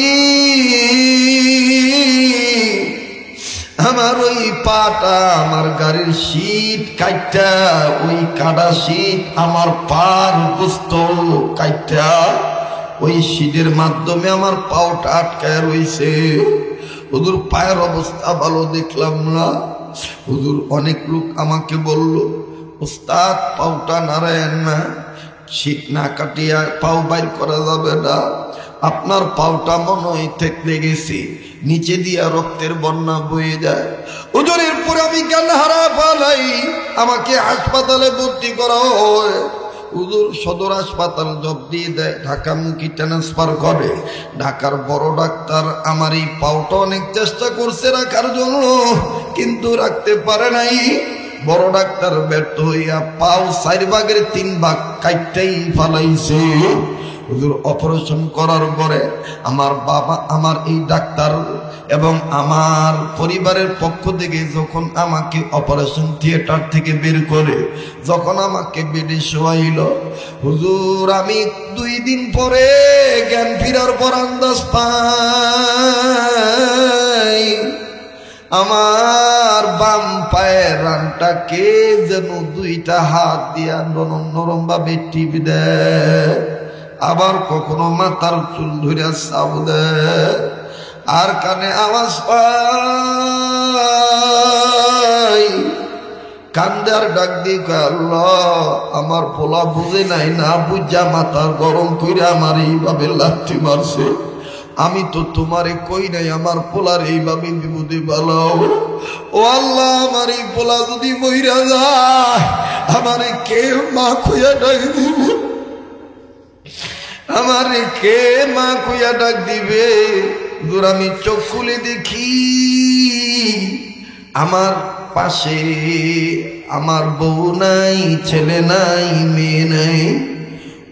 আমার ওই পাটা আমার গাড়ির শীত কাইটা, ওই কাটা শীত আমার পার বুঝত কাইটা, ওই শীতের মাধ্যমে আমার পাওটা আটকায় রইছে। হুজুর পায়ের অবস্থা ভালো দেখলাম না। হুজুর অনেক লোক আমাকে বলল, ওস্তাদ পাওটা নারায়ণ না, শীত না কাটিয়া পাও বাইর করা যাবে না, আপনার পাওটা মনে হয় থেকলে গেছে, নিচে দিয়া রক্তের বন্যা বয়ে যায়। হুজুরের পরে আমি জ্ঞান হারা পালাই, আমাকে হাসপাতালে ভর্তি করা হয়। হুজুর সদর হাসপাতাল জব দিয়ে দেয়, ঢাকামুখী ট্রান্সফার করে। ঢাকার বড় ডাক্তার আমার এই পাওটা অনেক চেষ্টা করছে রাখার জন্য, কিন্তু রাখতে পারে নাই। বড় ডাক্তার ব্যর্থ হইয়া পাও 4 ভাগের 3 ভাগ কাইটাই ফালাইছে। হুজুর অপারেশন করার পরে আমার বাবা, আমার এই ডাক্তার এবং আমার পরিবারের পক্ষ থেকে যখন আমাকে অপারেশন থিয়েটার থেকে বের করে যখন আমাকে বেডে শোয়াইল, হুজুর আমি 2 দিন পরে জ্ঞান ফিরার পর আন্দাজ পাই আমার বাম পায়ের রানটা কে যেন 2টা হাত দিয়া নরম নরম ভাবে টিপ দেয়, আবার কখনো মাথার চুল ধরে চাপ দেয়, আর কানে আওয়াজ পাই, কান্দার ডাক দিয়ে কয় আল্লাহ আমার পোলা বুঝে নাই, না বুঝা মাথার গরম করে আমার এইভাবে লাথি মারছে। আমি তো তোমারে কই নাই আমার পোলার এইভাবে বিপদে বালাও। ও আল্লাহ আমার এই পোলা যদি মইরা যায়, আমারে কে মা খুঁয়া ডাক দিবে, আমারে কে মা খুঁয়া ডাক দিবে। হুজুর আমি চোখ খুলে দেখি আমার পাশে আমার বউ নাই, ছেলে নাই, মেয়ে নাই।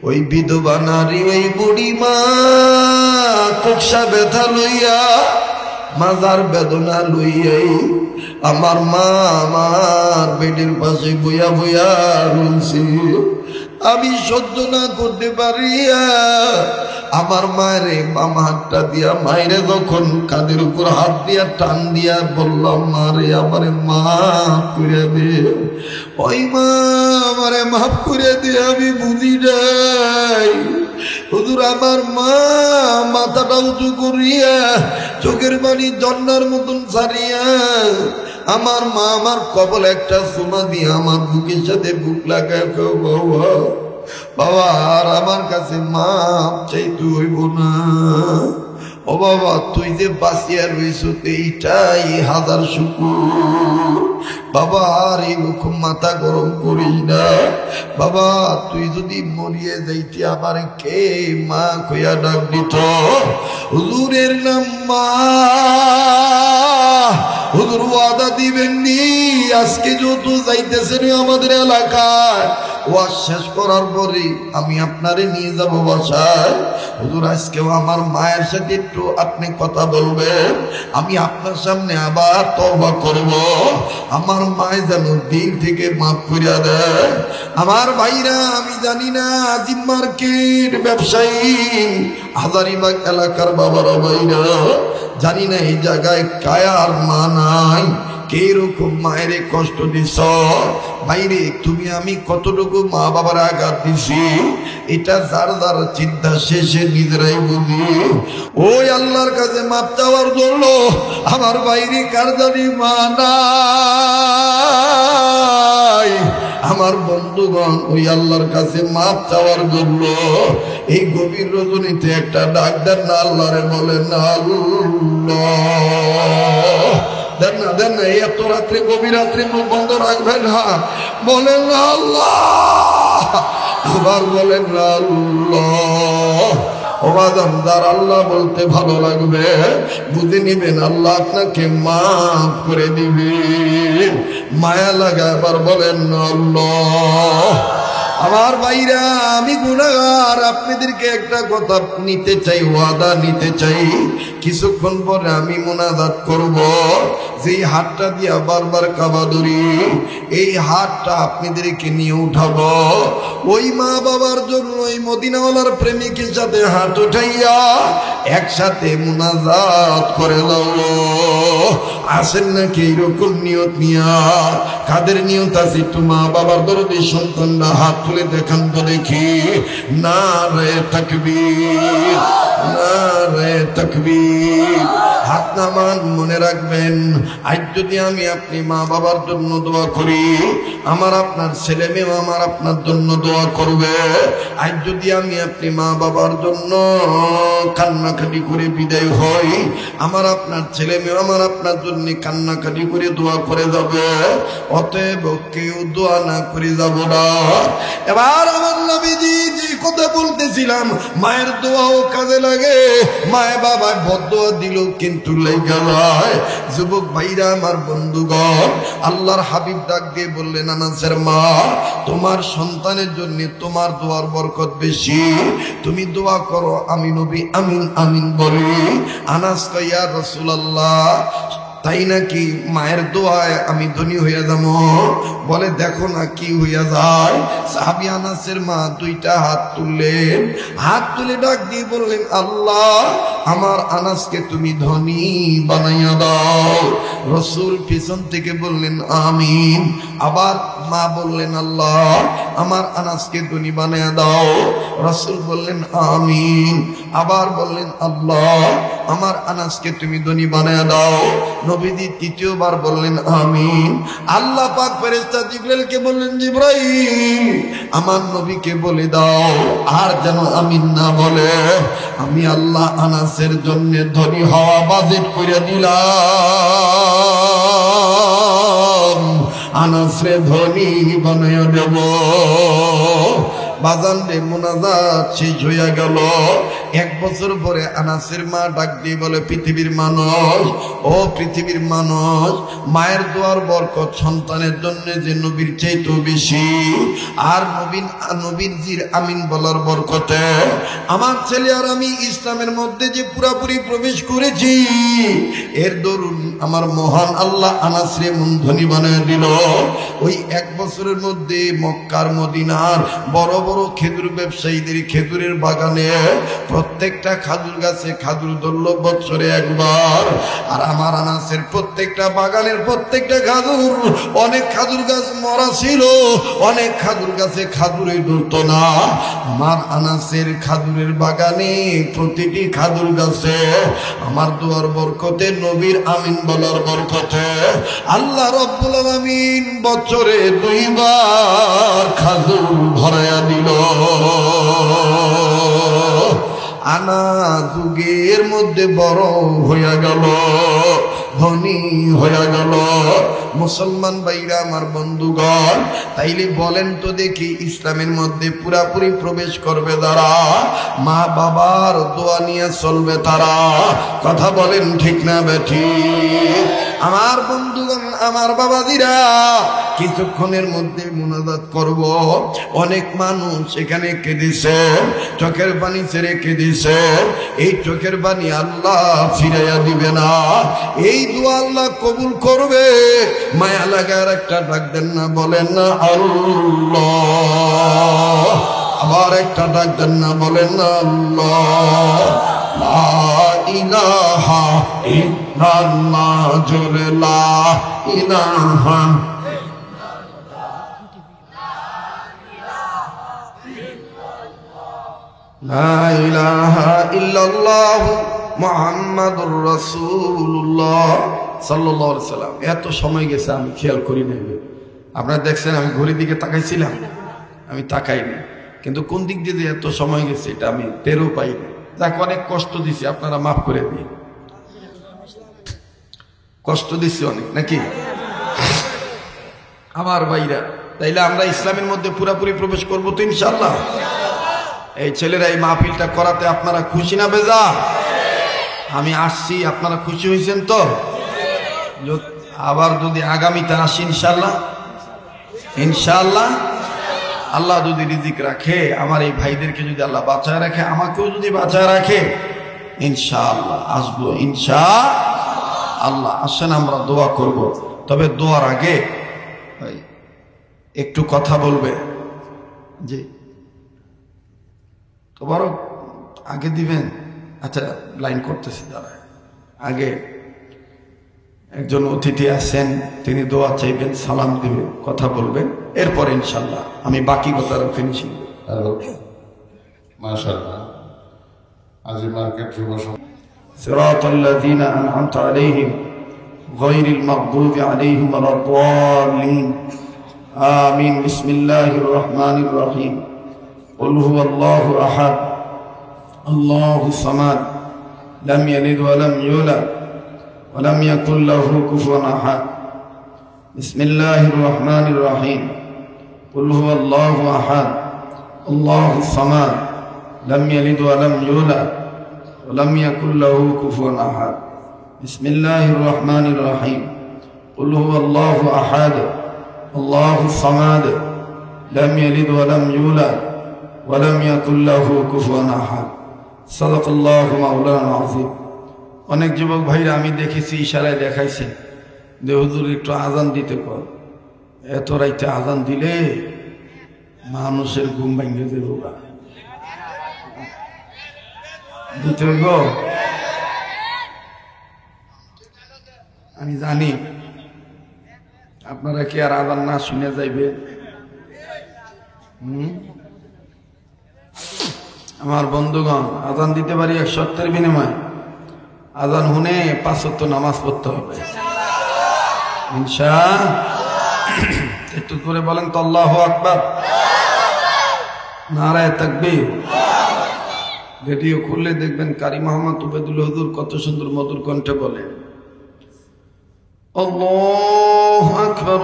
ওই বিধবা নারী, ওই বুড়ি মা কোকসা ব্যথা লইয়া, মাজার বেদনা লইয়াই আমার মা আমার বেডের পাশে বইয়া বইয়া রয়েছে। আমি সহ্য না করতে পারিয়া আমার মায়ের বাম হাতটা দিয়া মায়েরে যখন কাঁধের উপর হাত দিয়া টান দিয়া বললাম, মারে আমারে মাফ করে দে, ওই মা আমারে মাফ করে দে, আমি বুঝি নাই। হুজুর আমার মা মাথাটা উঁচু করিয়া চোখের পানি ঝর্ণার মতন ছাড়িয়া আমার মা আমার কপাল একটা সোনা দিয়ে আমার বুকের সাথে বুক লাগায়, বাবা বাবা আর আমার কাছে মাপ চাইতে হইব না। ও বাবা তুই যে বাঁচিয়া রইছ এইটাই 1000 শুকুর। বাবা আর এইরকম মাথা গরম করিস না বাবা, তুই যদি মরিয়ে যাইতে আমার কে মা কইয়া ডাক দিত। হুজুরের নাম মা, হুজুর ওয়াদা দিবেননি আজকে যত যাইতেছেন আমাদের এলাকায় ওয়াজ শেষ করার পরে আমি আপনারে নিয়ে যাব বাসায়। হুজুর আজকেও আমার মায়ের সাথে একটু আপনি কথা বলবেন, আমি আপনার সামনে আবার তওবা করব, আমার মায় যেন দিল থেকে মাফ করিয়া দেয়। আমার ভাইরা, আমি জানি না আজিম মার্কেট ব্যবসায়ী হাজারিবাগ এলাকার বাবারা ভাইরা, জানি না এই জায়গায় কায়ার মা নাই, কে রকম মায়ের কষ্ট দিছ বাইরে, তুমি আমি কতটুকু মা বাবার আঘাত দিছি এটা যার যার চিন্তা শেষে নিজেরাই বুঝি। ওই আল্লাহর কাছে মাপ চাওয়ার জন্য আমার বাইরে কার জানি মা নাই। আমার বন্ধুগণ, ওই আল্লাহর কাছে মাপ চাওয়ার জন্য এই গভীর রজনীতে একটা ডাক্তার না আল্লাহরে বলেন না আল্লাহ, দেন না দেন না, এত রাত্রে গভীর রাত্রে মুখ বন্ধ রাখবেন না, বলেন না আল্লাহ, আবার বলেন না আল্লাহ। ওবাদার আল্লাহ বলতে ভালো লাগবে, বুঝে নিবেন আল্লাহ আপনাকে মাফ করে দিবেন, মায়া লাগা আবার বলেন না আল্লাহ। আমার ভাইরা, আমি গুনাহগার, আপনাদেরকে একটা কথা নিতে চাই, ওয়াদা নিতে চাই, কিছুক্ষণ পরে আমি মুনাজাত করব, যেই হাতটা দিয়া বারবার কাবা ধরি এই হাতটা আপনাদেরকে নিয়ে উঠাবো, ওই মা বাবার জন্য ওই মদিনাওয়ালার প্রেমিকের সাথে হাত উঠাইয়া একসাথে মুনাজাত করে দাও। আসেন নাকি এইরকম নিয়ত নিয়া? কাদের নিয়ত আছে? একটু মা বাবার দরদি সন্তানরা হাত তুলে দেখান তো দেখি। নারে তাকবীর, নারে তাকবীর। হাত নামান, মনে রাখবেন আজ যদি আমি আপনি মা বাবার জন্য দোয়া করি, আমার আপনার ছেলে মেয়ে আমার আপনার জন্য দোয়া করবে। আজ যদি আমি আপনি মা বাবার জন্য কান্নাকাটি করে বিদায় হই, আমার আপনার ছেলে মেয়ে আমার আপনার জন্য কান্নাকাটি করে দোয়া করে যাবে। অতএব কেউ দোয়া না করে যাব না। এবার আমার নবীজি যে কথা বলতেছিলাম, মায়ের দোয়াও কাজে লাগে, মায়ে বাবায় বদদোয়া দিল কিন্তু লেগে যায়। যুবক ভাইরা, আমার বন্ধুগণ, আল্লাহর হাবিব ডাক দিয়ে বললেন, আনাসের মা, তোমার সন্তানের জন্য তোমার দোয়ার বরকত বেশি, তুমি দোয়া করো। আমি নবী আমিন আমিন বলি। আনাস কয়, ইয়া রাসূলুল্লাহ, তাই নাকি? মায়ের দোয়ায় আমি ধনী হইয়া যাব? বলে, দেখো না কি হইয়া যায়। সাহাবী আনাসের মা দুইটা হাত তুললেন, হাত তুলে ডাক দিয়ে বললেন, আল্লাহ, আমার আনাসকে তুমি ধনী বানাইয়া দাও। রসুল পিছন থেকে বললেন, আমিন। আবার মা বললেন, আল্লাহ, আমার আনাসকে ধনী বানাইয়া দাও। রসুল বললেন, আমিন। আবার বললেন, আল্লাহ, আমার আনাসকে তুমি ধনী বানাইয়া দাও। নবীজি তৃতীয়বার বললেন, আমিন। আল্লাহ পাক ফেরেশতা জিবরাইলকে বললেন, জিবরাইল, আমার নবীকে বলে দাও আর যেন আমিন না বলে। আমি আল্লাহ আনাসের জন্য ধনী হওয়া বাজেট করে দিলাম, আনাসে ধনী বানাইয়া দেব। বাজান রে, মুনাজাত শেষ হইয়া গেল। এক বছর পরে আনাসের মা ডাক দিয়ে বলে, পৃথিবীর মানুষ, ও পৃথিবীর মানুষ, মায়ের দোয়ার বরকত সন্তানের জন্য যে নবীর চাইতেও বেশি, আর নবীর জির আমিন বলার বরকতে আমার ছেলে আর আমি ইসলামের মধ্যে যে পুরাপুরি প্রবেশ করেছি, এর দরুন আমার মহান আল্লাহ আনাসরে ধনী বানিয়ে দিল। ওই এক বছরের মধ্যে মক্কার মদিনার বড় বড় খেজুর ব্যবসায়ীদের খেজুরের বাগানে প্রত্যেকটা খাজুর গাছে খাজুর ধরল বছরে একবার। আর আমার আনাসের প্রত্যেকটা বাগানের প্রত্যেকটা খাজুর, অনেক খাজুর গাছ মরা ছিল, অনেক খাজুর গাছে খাজুরই ধরত না। আমার আনাসের খাজুরের বাগানে প্রতিটি খাজুর গাছে আমার দোয়ার বরকতে, নবীর আমিন বলার বরকতে আল্লাহ রব্বুল আলামিন বছরে 2 বার খাজুর ভরাইয়া দিল। আনা যুগের মধ্যে বড় হইয়া গেল, ধনী হইয়া গেল। মুসলমান ভাইরা, আমার বন্ধুগণ, তাইলে বলেন তো দেখি, ইসলামের মধ্যে পুরাপুরি প্রবেশ করবে যারা, মা বাবার দোয়া নিয়ে চলবে তারা, কথা বলেন ঠিক না বেঠিক? আমার বন্ধুগণ, আমার বাবাজিরা, কিছুক্ষণের মধ্যে মুনাজাত করব। অনেক মানুষ এখানে কেঁদেছে, চোখের পানি ছেড়ে কেঁদেছে। এই চোখের পানি আল্লাহ ফিরাইয়া দিবে না, এই দোয়া আল্লাহ কবুল করবে। মায়া লাগার একটা ডাক দেন না, বলেন না আল্লাহ। আবার একটা ডাক দেন না, বলেন না আল্লাহ। লা ইলাহা ইল্লাল্লাহ, জোরে লা ইলাহা। লা ইলাহা ইল্লাল্লাহ মুহাম্মাদুর রাসূলুল্লাহ সাল্লাল্লাহু আলাইহি সাল্লাম। এত সময় গেছে আমি খেয়াল করি নাই। আপনারা দেখছেন আমি ঘড়ির দিকে তাকাইছিলাম, আমি তাকাইনি, কিন্তু কোন দিক দিয়ে যে এত সময় গেছে এটা আমি টেরও পাইনি। যাকে অনেক কষ্ট দিছি, আপনারা মাফ করে দিন। কষ্ট দিছি অনেক নাকি আমার ভাইরা? তাইলে আমরা ইসলামের মধ্যে পুরাপুরি প্রবেশ করবো তো ইনশাআল্লাহ। এই ছেলেরা এই মাহফিলটা করাতে আপনারা খুশি না বেজা? আমি আসছি, আপনারা খুশি হয়েছেন তো? আবার যদি আগামীতে আসি ইনশাআল্লাহ, ইনশাআল্লাহ আল্লাহ যদি রিজিক রাখে, আমার এই ভাইদেরকে যদি আল্লাহ বাঁচায় রাখে, আমাকেও যদি বাঁচায় রাখে, ইনশাআল্লাহ আসবো ইনশাআল্লাহ। আসেন আমরা দোয়া করব। তবে দোয়ার আগে একটু কথা বলবে। জি, তোমারও আগে দিবেন? আচ্ছা, লাইন করতেছি দাঁড়া। আগে একজন অতিথি আছেন, তিনি দোয়া চাইবেন, সালাম দিবেন, কথা বলবেন, এরপরে ইনশাআল্লাহ আমি বাকি কথা ফিনিশিং। হ্যালো, মাশাআল্লাহ। আজ মার্কেট যুব সিরাতাল্লাযীনা আন'আমতা আলাইহিম গায়রিল মাগদুবি আলাইহিম ওয়ালাদ-দাল্লিন। আমিন। বিসমিল্লাহির রহমানির রহিম। কুল হুয়াল্লাহু আহাদ, আল্লাহুস সামাদ, লাম ইয়ালিদ ওয়া লাম ইউলাদ ولم يكن له كفوا أحد. بسم الله الرحمن الرحيم. قل هو الله أحد، الله الصمد، لم يلد ولم يولد ولم يكن له كفوا أحد. بسم الله الرحمن الرحيم. قل هو الله أحد، الله الصمد، لم يلد ولم يولد ولم يكن له كفوا أحد. صدق الله مولانا العظيم. অনেক যুবক ভাইরা আমি দেখেছি ইশারায় দেখাইছে যে হুজুর একটু আজান দিতে কর। এত রাইতে আজান দিলে মানুষের ঘুম ভাঙে দেব, দিতে হইব। আমি জানি আপনারা কি আর আজান না শুনে যাইবে? আমার বন্ধুগণ, আজান দিতে পারি 1 শর্তের বিনিময়ে। আজান শুনে 5 ওয়াক্ত নামাজ পড়তে হবে ইনশাআল্লাহ। একটু করে বলেন তো আল্লাহু আকবার, নারায়ে তাকবীর। রেডিও খুললে দেখবেন কারি মোহাম্মদ উবেদুল হুজুর কত সুন্দর মধুর কণ্ঠে বলে আল্লাহু আকবার,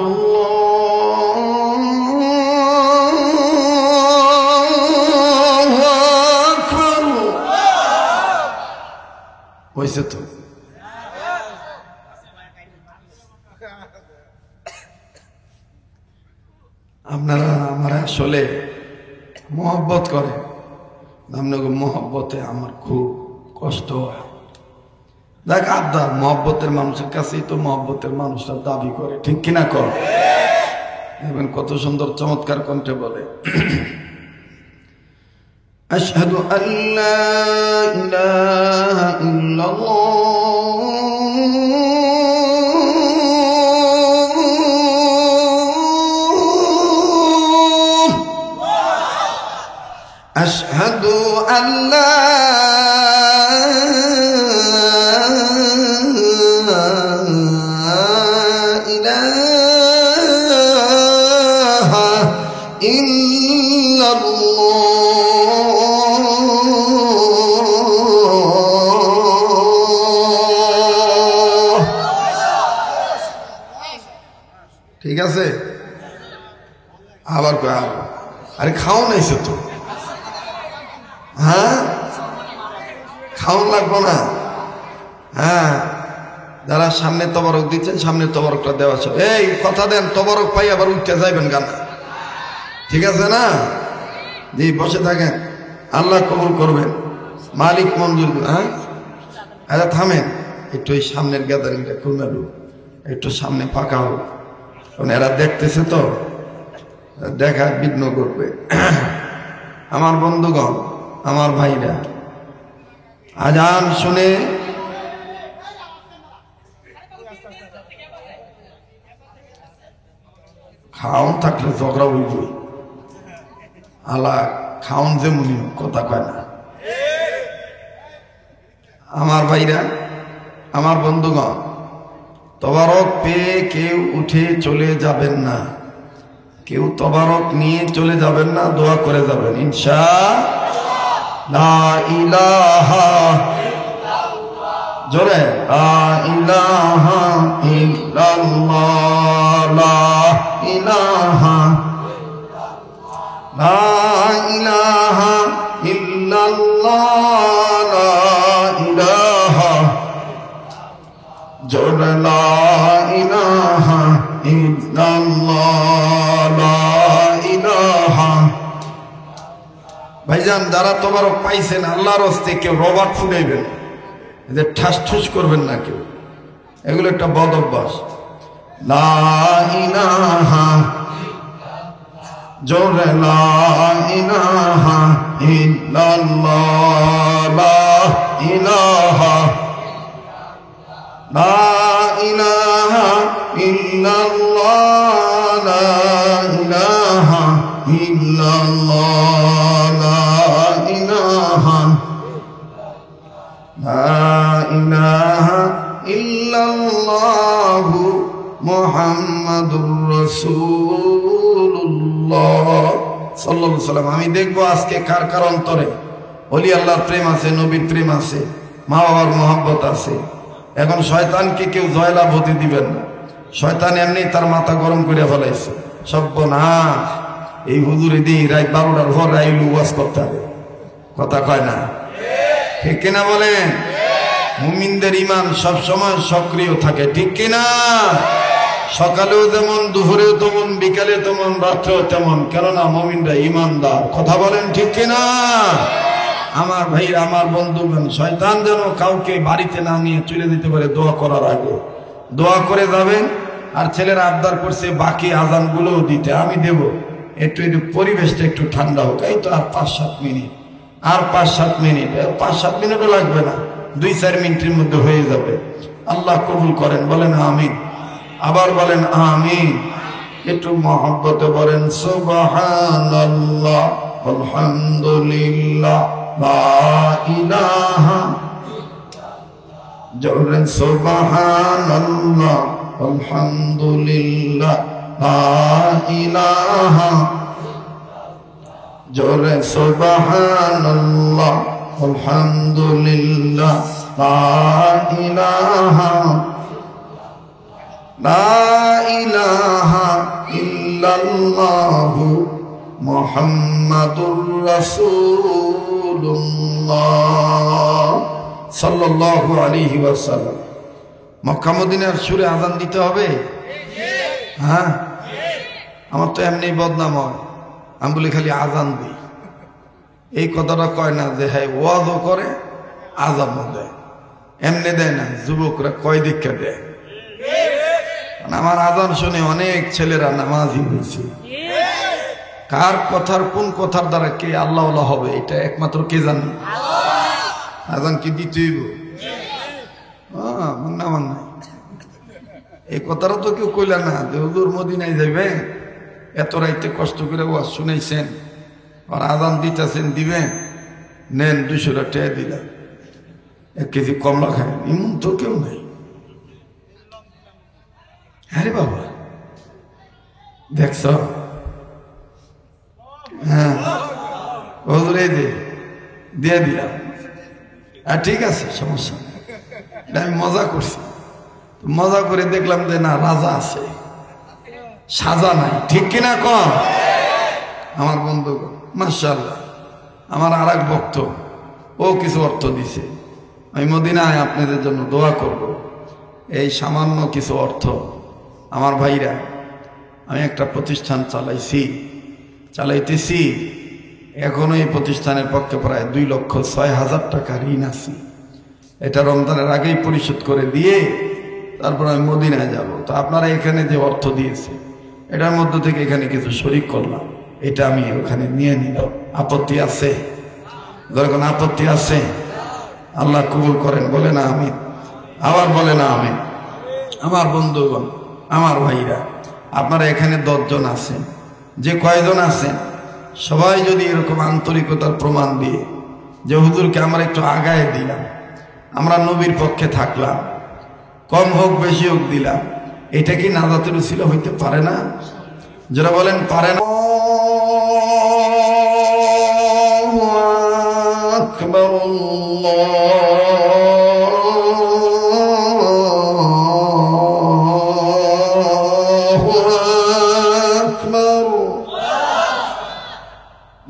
হয়েছে তো? আপনারা আমার আসলে মহব্বত করেন, আপনাকে মহব্বতে আমার খুব কষ্ট হয়। দেখ আবদার মহব্বতের মানুষের কাছেই তো মহব্বতের মানুষরা দাবি করে, ঠিক কিনা কর? দেখবেন কত সুন্দর চমৎকার কণ্ঠে বলে আশহাদু আল্লা ইলাহা ইল্লাল্লাহ, আশহাদু আল্লা ইলাহা ইল্লাল্লাহ। ঠিক আছে? আবার কয় আরে খাও নাইছে তো, হ্যাঁ খাওয়ান লাগবো না? হ্যাঁ যারা সামনে তবরক দিচ্ছেন সামনে তবরকটা দেওয়া ছিল। এই কথা দেন, তবরক পাই আবার উঠতে যাইবেন গান, ঠিক আছে না? জি, বসে থাকেন, আল্লাহ কবুল করবেন, মালিক মঞ্জুর। হ্যাঁ, আচ্ছা থামেন একটু, এই সামনের গ্যাদারিংটা কমে লো, একটু সামনে ফাঁকা হোক, কারণ এরা দেখতেছে তো, দেখা বিঘ্ন করবে। আমার বন্ধুগণ, আমার ভাইরা, আজান শুনে খাওন থাকলে ঝগড়া হইবই, আলা খাওন যেমনি কথা কয় না। আমার ভাইরা, আমার বন্ধুগণ, তবারক পেয়ে কেউ উঠে চলে যাবেন না, কেউ তবারক নিয়ে চলে যাবেন না, দোয়া করে যাবেন ইনশাআল্লাহ। লা ইলাহা জোরে, লা ইলাহা ইল্লাল্লাহ, লা ইলাহা, লা ইলাহা ইল্লাল্লাহ, লা ইলাহা জোরে, লা ইলাহা ইল্লাল্লাহ, লা ইলাহা। ভাইজান, যারা তোমার পাইছেন আল্লাহর হস্তে, কেউ রবার্ট ফুটাইবেন, এদের ঠাস ঠুস করবেন না কেউ, এগুলো একটা বদ অভ্যাস। লা ইলাহা জোরে, লা ইলাহা ইল্লাল্লাহ, লা ইলাহা, লা ইলাহা ইল্লাল্লাহ, লা ইলাহা ইল্লাল্লাহ, লা ইলাহা, লা ইলাহা ইল্লাল্লাহ মুহাম্মাদুর রাসূলুল্লাহ সাল্লাল্লাহু আলাইহি ওয়াসাল্লাম। আমি দেখবো আজকে কার কার অন্তরে ওলি আল্লাহর প্রেম আছে, নবীর প্রেম আছে, মা বাবার মহব্বত আছে। এখন শয়তানকে কেউ জয়লাভ হতে দিবেন না, শয়তান এমনি তার মাথা গরম করে ফেলাইছে। সর্বনাশ, এই হুজুরে দিই রাত 12টার পর রাইলু ওয়াজ করতে হবে, কথা কয় না, ঠিক কিনা বলেন? মুমিনদের ঈমান সবসময় সক্রিয় থাকে, ঠিক কিনা? সকালেও যেমন, দুপুরেও তেমন, বিকালে তেমন, রাত্রেও তেমন, কেননা মুমিনরা ঈমানদার, কথা বলেন ঠিক কিনা? আমার ভাইরা, আমার বন্ধুগণ, শয়তান যেন কাউকে বাড়িতে না নিয়ে চলে যেতে পারে। দোয়া করার আগে দোয়া করে যাবেন। আর ছেলেরা আবদার করছে বাকি আজান গুলোও দিতে, আমি দেব, একটু একটু পরিবেশটা একটু ঠান্ডা হোক। এই তো আর 5-7 মিনিট, আর 5-7 মিনিট, 5-7 মিনিটও লাগবে না, 2-4 মিনিটের মধ্যে হয়ে যাবে। আল্লাহ কবুল করেন, বলেন আমিন, আবার বলেন আমিন। একটু মহব্বতে বলেন সুবহানাল্লাহ আলহামদুলিল্লাহ লা ইলাহা, জোরে সুবহানাল্লাহ আলহামদুলিল্লাহ লা ইলাহা, জোরে সুবহানাল্লাহ আলহামদুলিল্লাহ লা ইলাহা, লা ইলাহা ইল্লাল্লাহু মুহাম্মাদুর রাসূলুল্লাহ সাল্লাল্লাহু আলাইহি ওয়াসাল্লাম। মক্কা মদিনার সুরে আজান দিতে হবে। হ্যাঁ, আমার তো এমনি বদনাম হয়, আমি বলি খালি আজান দিই। এই কথাটা কয় না যে হ্যাঁ ওয়াজও করে আজানও দেয়, এমনি দেয় না, যুবকরা কয় দীক্ষা দেয়। আমার আজান শুনে অনেক ছেলেরা নামাজি হয়েছে। কার কথার, কোন কথার দ্বারা কে আল্লাহ হবে, এটা একমাত্র কে জানে? আজান কি দিতেই না, এই কথাটা তো কেউ কইলা না যে হুজুর মদিনায় যাবে, এত রাইতে কষ্ট করে ওয়াজ শুনাইছেন, আর আজান দিতেছেন, দিবেন, নেন 200 টাকা দিলাম, 1 কেজি কমলা খায়, এমন তো কেউ নাই। আরে বাবা, দেখছ? হ্যাঁ, হুজুর এই দিয়ে দিলাম, আর ঠিক আছে, সমস্যা নেই, আমি মজা করছি। মজা করে দেখলাম যে না, রাজা আছে, সাজা নাই, ঠিক কিনা কম? আমার বন্ধু মাশাআল্লাহ, আমার আর এক ভক্ত, ও কিছু অর্থ দিছে। আমি মদিনায় আপনাদের জন্য দোয়া করব, এই সামান্য কিছু অর্থ আমার ভাইরা, আমি একটা প্রতিষ্ঠান চালাইতেছি, এখনো এই প্রতিষ্ঠানের পক্ষে প্রায় 2,06,000 টাকা ঋণ আছে। এটা রমজানের আগেই পরিশোধ করে দিয়ে তারপর আমি মদিনায় যাব। তো আপনারা এখানে যে অর্থ দিয়েছে এটার মধ্য থেকে এখানে কিছু শরিক করলাম, এটা আমি ওখানে নিয়ে নিলাম। আপত্তি আছে? যখন আপত্তি আছে আল্লাহ কবুল করেন, বলে না আমি, আবার বলে না আমি। আমার বন্ধুগণ, আমার ভাইরা, আপনারা এখানে 10 জন আছেন, যে কয়জন আছেন সবাই যদি এরকম আন্তরিকতার প্রমাণ দিয়ে যে হুজুরকে আমরা একটু আগায় দিলাম, আমরা নবীর পক্ষে থাকলাম, কম হোক বেশি হোক দিলাম, এটা কি নাজাতের উসিলা হইতে পারে না? যারা বলেন পারে না। আকবার,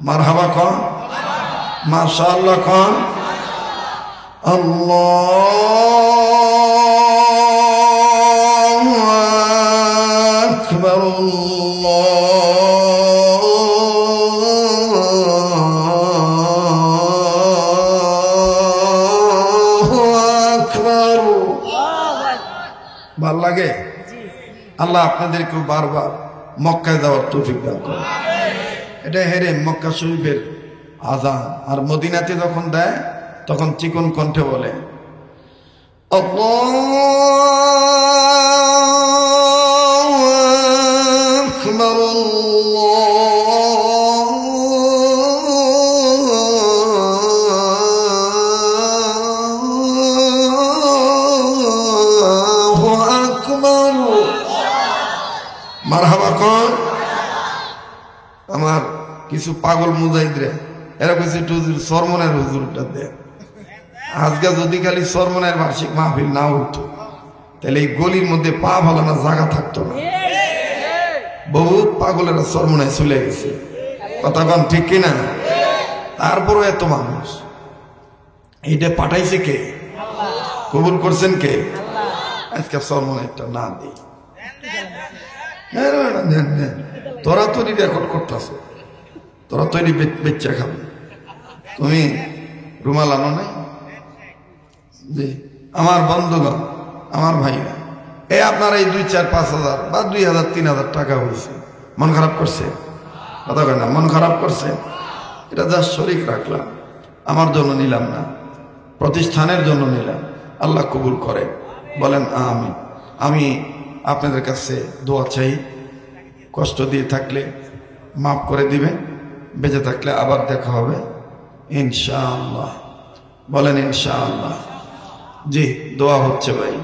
মারহাবা কন, মাশাআল্লাহ কন, আল্লাহু আকবার, আল্লাহু আকবার। ভাল লাগে? আল্লাহ আপনাদেরকেও বারবার মক্কায় যাওয়ার তৌফিক দান করেন। এটা হেরে মক্কা শরীফের আযান, আর মদিনাতে যখন দেয় তখন চিকন কণ্ঠে বলে আল্লাহু আকবার, আল্লাহু আকবার। মারহাবা কর। আমার কিছু পাগল মুজাহিদরা এরা কইছে একটু সরমনের হুজুরটা দেয়। আজকে যদি খালি সরমনের বার্ষিক মাহফিল না হইতো তাহলে এই গলির মধ্যে পা ভালানোর জায়গা থাকতো না। বহুত পাগলেরা সরমনায় চলে গেছে, কথা কন ঠিক কিনা? তারপরও এত মানুষ, এইটা পাঠাইছে কে? কবুল করছেন কে? আজকে সরমনাইটা না দিই, তোরা তৈরি রেকর্ড করতেছ, তোরা তৈরি বেচ্চা খাবে। তুমি রুমাল আনো নাই? জি আমার বন্ধুগণ, আমার ভাইরা, এই আপনার এই 2, 4, 5 হাজার বা 2,000, 3,000 টাকা হয়েছে, মন খারাপ করছে? কথা কয় না, মন খারাপ করছে? এটা যা শরীক রাখলাম, আমার জন্য নিলাম না, প্রতিষ্ঠানের জন্য নিলাম। আল্লাহ কবুল করে, বলেন আমিন। আমি আপনাদের কাছে দোয়া চাই, কষ্ট দিয়ে থাকলে মাফ করে দিবেন, বেঁচে থাকলে আবার দেখা হবে ইনশাআল্লাহ। বলেন ইনশাআল্লাহ। জি দোয়া হচ্ছে ভাই।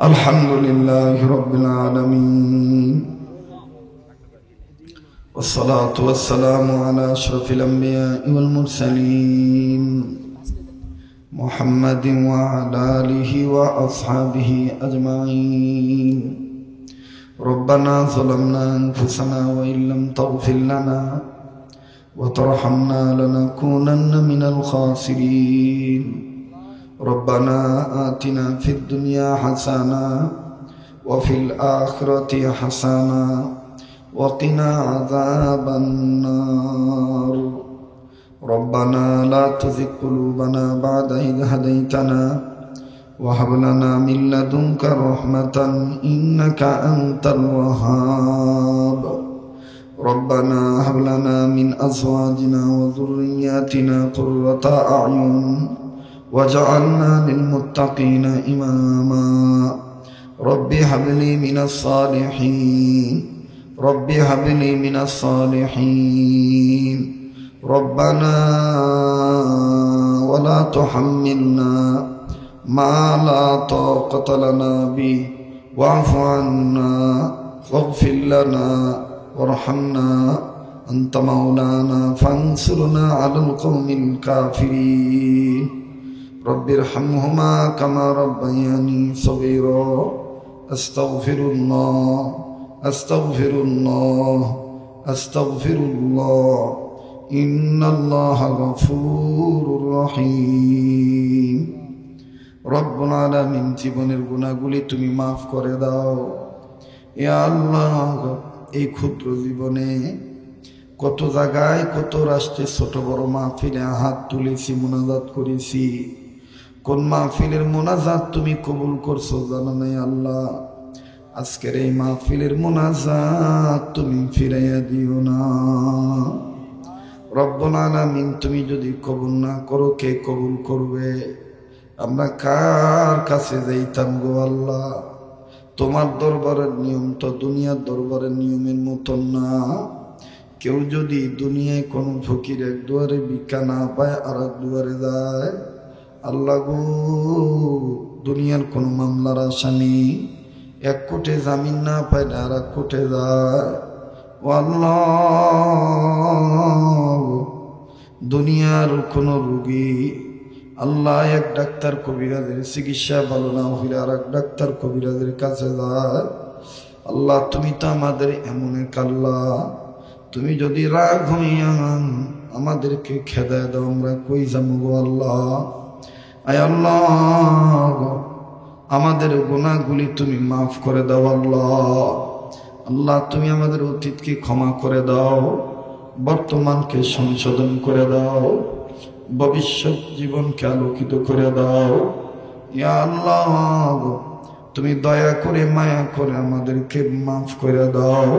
আলহামদুলিল্লাহ রাব্বিল আলামিন, والصلاة والسلام على أشرف الأنبياء والمرسلين محمد وعلى آله وأصحابه أجمعين. ربنا ظلمنا أنفسنا وإن لم تغفر لنا وترحمنا لنكونن من الخاسرين. ربنا آتنا في الدنيا حسنة وفي الآخرة حسنة وقنا عذاب النار. ربنا لا تزغ قلوبنا بعد إذ هديتنا وهب لنا من لدنك رحمة إنك أنت الوهاب. ربنا هب لنا من أزواجنا وذرياتنا قرة أعين واجعلنا للمتقين إماما. رب هب لي من الصالحين، رب هب لي من الصالحين. ربنا ولا تحملنا ما لا طاقة لنا به واعف عنا واغفر لنا وارحمنا أنت مولانا فانصرنا على القوم الكافرين. رب ارحمهما كما ربياني صغيرا. أستغفر الله أستغفر الله أستغفر الله إن الله غفور رحيم. রব্বুল আলামিন জীবনের গুনাহগুলি তুমি মাফ করে দাও। ইয়া আল্লাহ, এই ক্ষুদ্র জীবনে কত জায়গায় কত রাষ্ট্রে ছোট বড় মাহফিলে হাত তুলেছি, মোনাজাত করেছি। কোন মাহফিলের মোনাজাত তুমি কবুল করছো জানো নাই আল্লাহ। আজকের এই মাহফিলের মোনাজাত তুমি ফিরাইয়া দিও না। রব্বুল আলামিন তুমি যদি কবুল না করো কে কবুল করবে? আমরা কার কাছে যাইতাম গো আল্লাহ? তোমার দরবারের নিয়ম তো দুনিয়ার দরবারের নিয়মের মতন না। কেউ যদি দুনিয়ায় কোন ফকির এক দুয়ারে ভিক্ষা না পায় আর এক দুয়ারে যায়, আল্লাহ গো, দুনিয়ার কোন মামলার আসামি এক কোটে জামিন না পায় আর এক কোটে যায়। ও আল্লাহ, দুনিয়ার কোন রোগী আল্লাহ এক ডাক্তার কবিরাজের চিকিৎসা ভালো না হইলে আর এক ডাক্তার কবিরাজের কাছে যায়। আল্লাহ তুমি তো আমাদের এমন এক আল্লাহ, তুমি যদি রাগ হইয়া আমাদেরকে খেদায় দাও আমরা কই যাবো গো আল্লাহ। আয় আল্লাহ, আমাদের গুনাহগুলি তুমি মাফ করে দাও আল্লাহ। আল্লাহ তুমি আমাদের অতীতকে ক্ষমা করে দাও, বর্তমানকে সংশোধন করে দাও, ভবিষ্যৎ জীবনকে আলোকিত করে দাও। ইয়া আল্লাহ, তুমি দয়া করে মায়া করে আমাদেরকে মাফ করে দাও।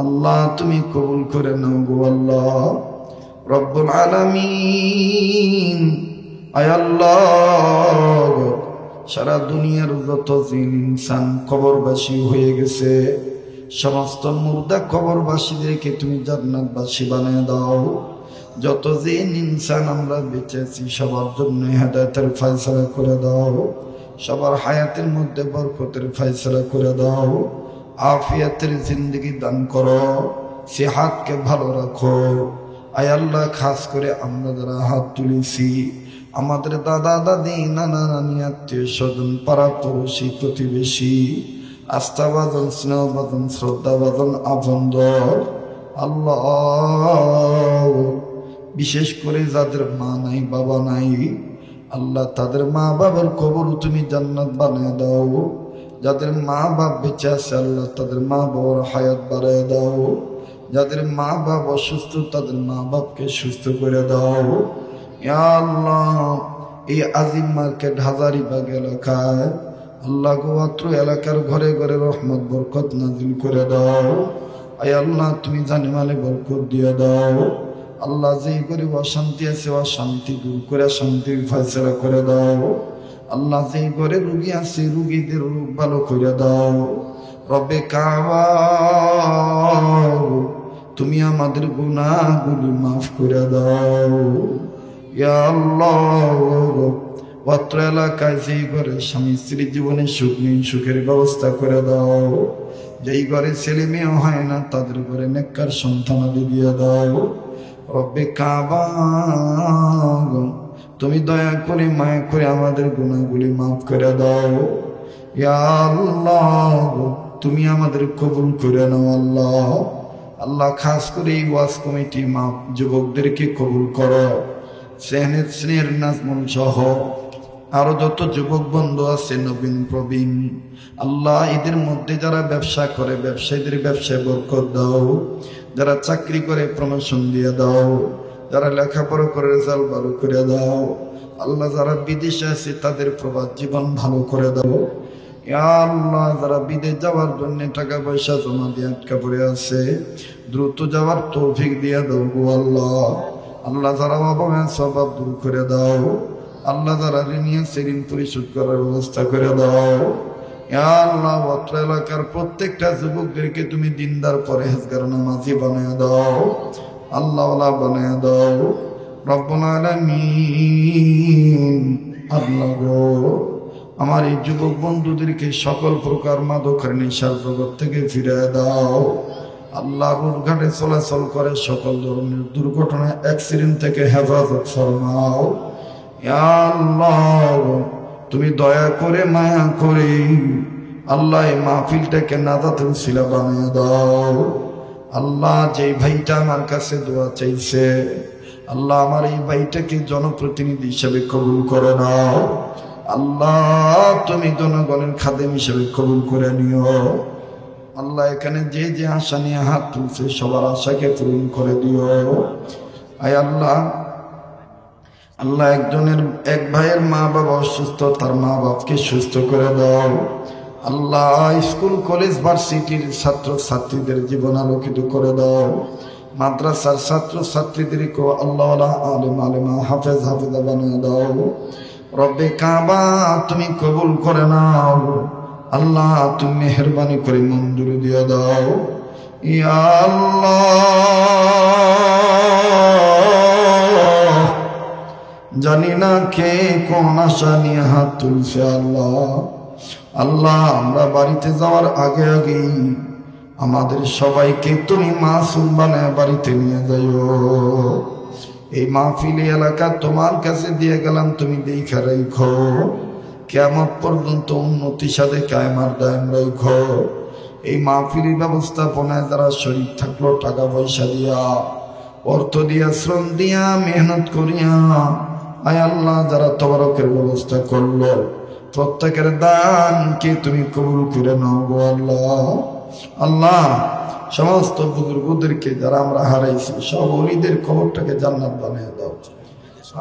আল্লাহ তুমি কবুল করে নাও গো আল্লাহ। রব্বুল আলামিন, আয় আল্লাহ, সারা দুনিয়ার যত জিন ইনসান কবরবাসী হয়ে গেছে, সমস্ত মুর্দা কবরবাসীদেরকে তুমি জান্নাতবাসী বানিয়ে দাও। যত জিন ইনসান আমরা বেঁচে আছি সবার জন্য হেদায়েতের ফয়সালা করে দাও, সবার হায়াতের মধ্যে বরকতের ফয়সালা করে দাও, আফিয়াতের জিন্দগি দান করো, সেহাতকে ভালো রাখো। আয় আল্লাহ, খাস করে আমরা যারা হাত তুলেছি, আমাদের দাদা দাদি নানা নানি আত্মীয় স্বজন পাড়া পড়োশি প্রতিবেশী আস্থাভাজন স্নেহভাজন শ্রদ্ধাভাজন আপনজন, আল্লাহ বিশেষ করে যাদের মা নাই বাবা নাই, আল্লাহ তাদের মা বাবার কবর তুমি জান্নাত বানিয়ে দাও। যাদের মা বাপ বেঁচে আছে আল্লাহ তাদের মা বাবার হায়াত বাড়ায় দাও। যাদের মা বাপ অসুস্থ তাদের মা বাপকে সুস্থ করে দাও। ইয়া আল্লাহ, এই আজিম মার্কেট হাজারিবাগ এলাকায় আল্লাহ গো, অত্র এলাকার ঘরে ঘরে রহমত বরকত নাজিল করে দাও। আয় আল্লাহ তুমি জানেমালে বরকত দিয়ে দাও। আল্লাহ যেই গরিব অশান্তি আছে অশান্তি দূর করে শান্তির ফয়সালা করে দাও। আল্লাহ যেই ঘরে রুগী আছে রুগীদের রোগ ভালো করে দাও। রব্বে কাবা, তুমি আমাদের গুনাহগুলি মাফ করে দাও। ইয়া আল্লাহ, অত্র এলাকায় যেই ঘরে স্বামী স্ত্রী জীবনে সুখ নেই সুখের ব্যবস্থা করে দাও। যেই ঘরে ছেলে মেয়ে হয় না তাদের ঘরে নেককার সন্তানাদি দিয়ে দাও। রব্বে কাবা, তুমি দয়া করে মায়া করে আমাদের গুনাহগুলি মাফ করে দাও। ইয়া আল্লাহ, তুমি আমাদের কবুল করে নাও আল্লাহ। আল্লাহ খাস করে এই ওয়াজ কমিটি যুবকদেরকে কবুল করো। স্নেহের নাজমুল সহ আরো যত যুবক বন্ধু আছে নবীন প্রবীণ, আল্লাহ এদের মধ্যে যারা ব্যবসা করে ব্যবসায়ীদের ব্যবসায় বরকত দাও। যারা চাকরি করে প্রমোশন দিয়ে দাও। যারা লেখাপড়া করে রেজাল্ট ভালো করে দাও। আল্লাহ যারা বিদেশে আছে তাদের প্রবাস জীবন ভালো করে দাও। ইয়া আল্লাহ, যারা বিদেশ যাওয়ার জন্য টাকা পয়সা জমা দিয়ে আটকা পড়ে আছে দ্রুত যাওয়ার তৌফিক দিয়ে দাও গো আল্লাহ। আল্লাহ যারা অভাবে স্বভাব দূর করে দাও। আল্লাহ যারা ঋণী আছে ঋণ পরিশোধ করার ব্যবস্থা করে দাও। ইয়া আল্লাহ, অত্র এলাকার প্রত্যেকটা যুবকদেরকে তুমি দিনদার পরহেজগার নামাজি বানিয়ে দাও, আল্লাহওয়ালা বানিয়ে দাও। রব্বুল আলামিন, আল্লাহ গো, আমার এই যুবক বন্ধুদেরকে সকল প্রকার মাদকের নেশার জগৎ থেকে ফিরে দাও। আল্লাহ রোডঘাটে চলাচল করে সকল ধরনের দুর্ঘটনা অ্যাক্সিডেন্ট থেকে হেফাজত ফরমাও। ইয়া আল্লাহ, তুমি দয়া করে মায়া করে আল্লাহ এই মাহফিলটাকে নাজাতুল সিলা বানিয়ে দাও। আল্লাহ যেই ভাইটা আমার কাছে দোয়া চাইছে, আল্লাহ আমার এই ভাইটাকে জনপ্রতিনিধি হিসেবে কবুল করে নাও। আল্লাহ তুমি জনগণের খাদেম হিসেবে কবুল করে নিও। আল্লাহ এখানে যে যে আশা নিয়ে হাত তুলছে সবার আশাকে পূরণ করে দিও। আয় আল্লাহ, আল্লাহ একজনের এক ভাইয়ের মা বাবা অসুস্থ, তার মা বাপকে সুস্থ করে দাও। আল্লাহ স্কুল কলেজ ভার্সিটির ছাত্র ছাত্রীদের জীবন আলোকিত করে দাও। মাদ্রাসার ছাত্র ছাত্রীদেরকেও আল্লাহ আলেম আলেমা হাফেজ হাফেজা বানিয়ে দাও। রব্বে কাবা তুমি কবুল করে নাও। আল্লাহ তুমি মেহেরবানি করে মঞ্জুরি দিয়ে দাও। ইয়া আল্লাহ, জানি না কে কোন আশা নিয়ে হাত তুলছে। আল্লাহ আল্লাহ আমরা বাড়িতে যাওয়ার আগে আগেই আমাদের সবাইকে তুমি মাসুম বানায় বাড়িতে নিয়ে যাইও। এই মাহফিলি এলাকা তোমার কাছে দিয়ে গেলাম, তুমি দেখা রাখো। কিয়ামত পর্যন্ত উন্নতির সাথে কায়েমার দায়েম রাখো। এই মাহফিলি ব্যবস্থাপনায় যারা শরীর থাকলো, টাকা পয়সা দিয়া, অর্থ দিয়া, শ্রম দিয়া, মেহনত করিয়া, আয় আল্লাহ যারা তবারকের ব্যবস্থা করলো, প্রত্যেকের দানকে তুমি কবুল করে নাও গো আল্লাহ। আল্লাহ সমস্ত বুজুর্গদেরকে যারা আমরা হারাইছি, সব ওলিদের কবরটাকে জান্নাত বানিয়ে দাও।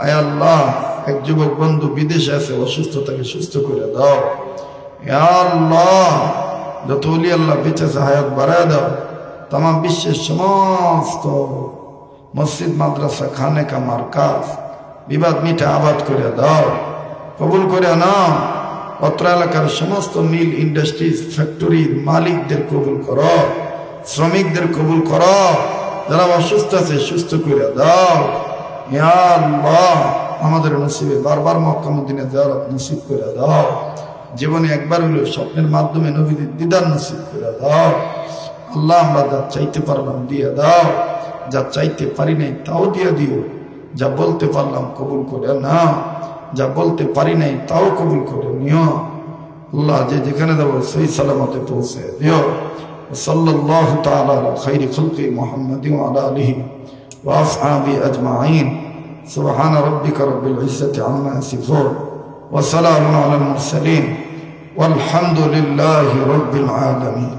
আয় আল্লাহ এক যুবক বন্ধু বিদেশে আছে, অসুস্থতাকে সুস্থ করে দাও। ইয়া আল্লাহ যত ওলি আল্লাহ বেঁচে আছে হায়াত বাড়ায় দাও। তাম বিশ্বের সমস্ত মসজিদ মাদ্রাসা খানেকা মারকাজ বিবাদ মিঠে আবাদ করে দাও, কবুল করে নাও। অত্র এলাকার সমস্ত মিল ইন্ডাস্ট্রিজ ফ্যাক্টরির মালিকদের কবুল করো, শ্রমিকদের কবুল করো। যারা অসুস্থ আছে সুস্থ করে দাও। ইয়া আল্লাহ আমাদের নসিবে বারবার মক্কা মদিনা জিয়ারত নসিব করে দাও। জীবনে একবার হলেও স্বপ্নের মাধ্যমে নবীদের দিদার নসিব করে দাও। আল্লাহ আমরা যা চাইতে পারলাম দিয়ে দাও, যা চাইতে পারি নাই তাও দিয়ে দিও। যা বলতে পারলাম কবুল করে না, যা বলতে পারি নাই তাও কবুল করে নিও। আল্লাহ যে যেখানে যাবো সেই সালামতে পৌঁছে দিও। সাল্লাল্লাহু তাআলা আলা খাইরি খালকি মুহাম্মাদিন ওয়া আলা আলিহি ওয়া আসহাবিহি আজমাইন। সুবহান রাব্বিকা রাব্বিল ইজ্জাতি আম্মা ইয়াসিফুন ওয়া সালামুন আলাল মুরসালিন ওয়াল হামদুলিল্লাহি রাব্বিল আলামিন।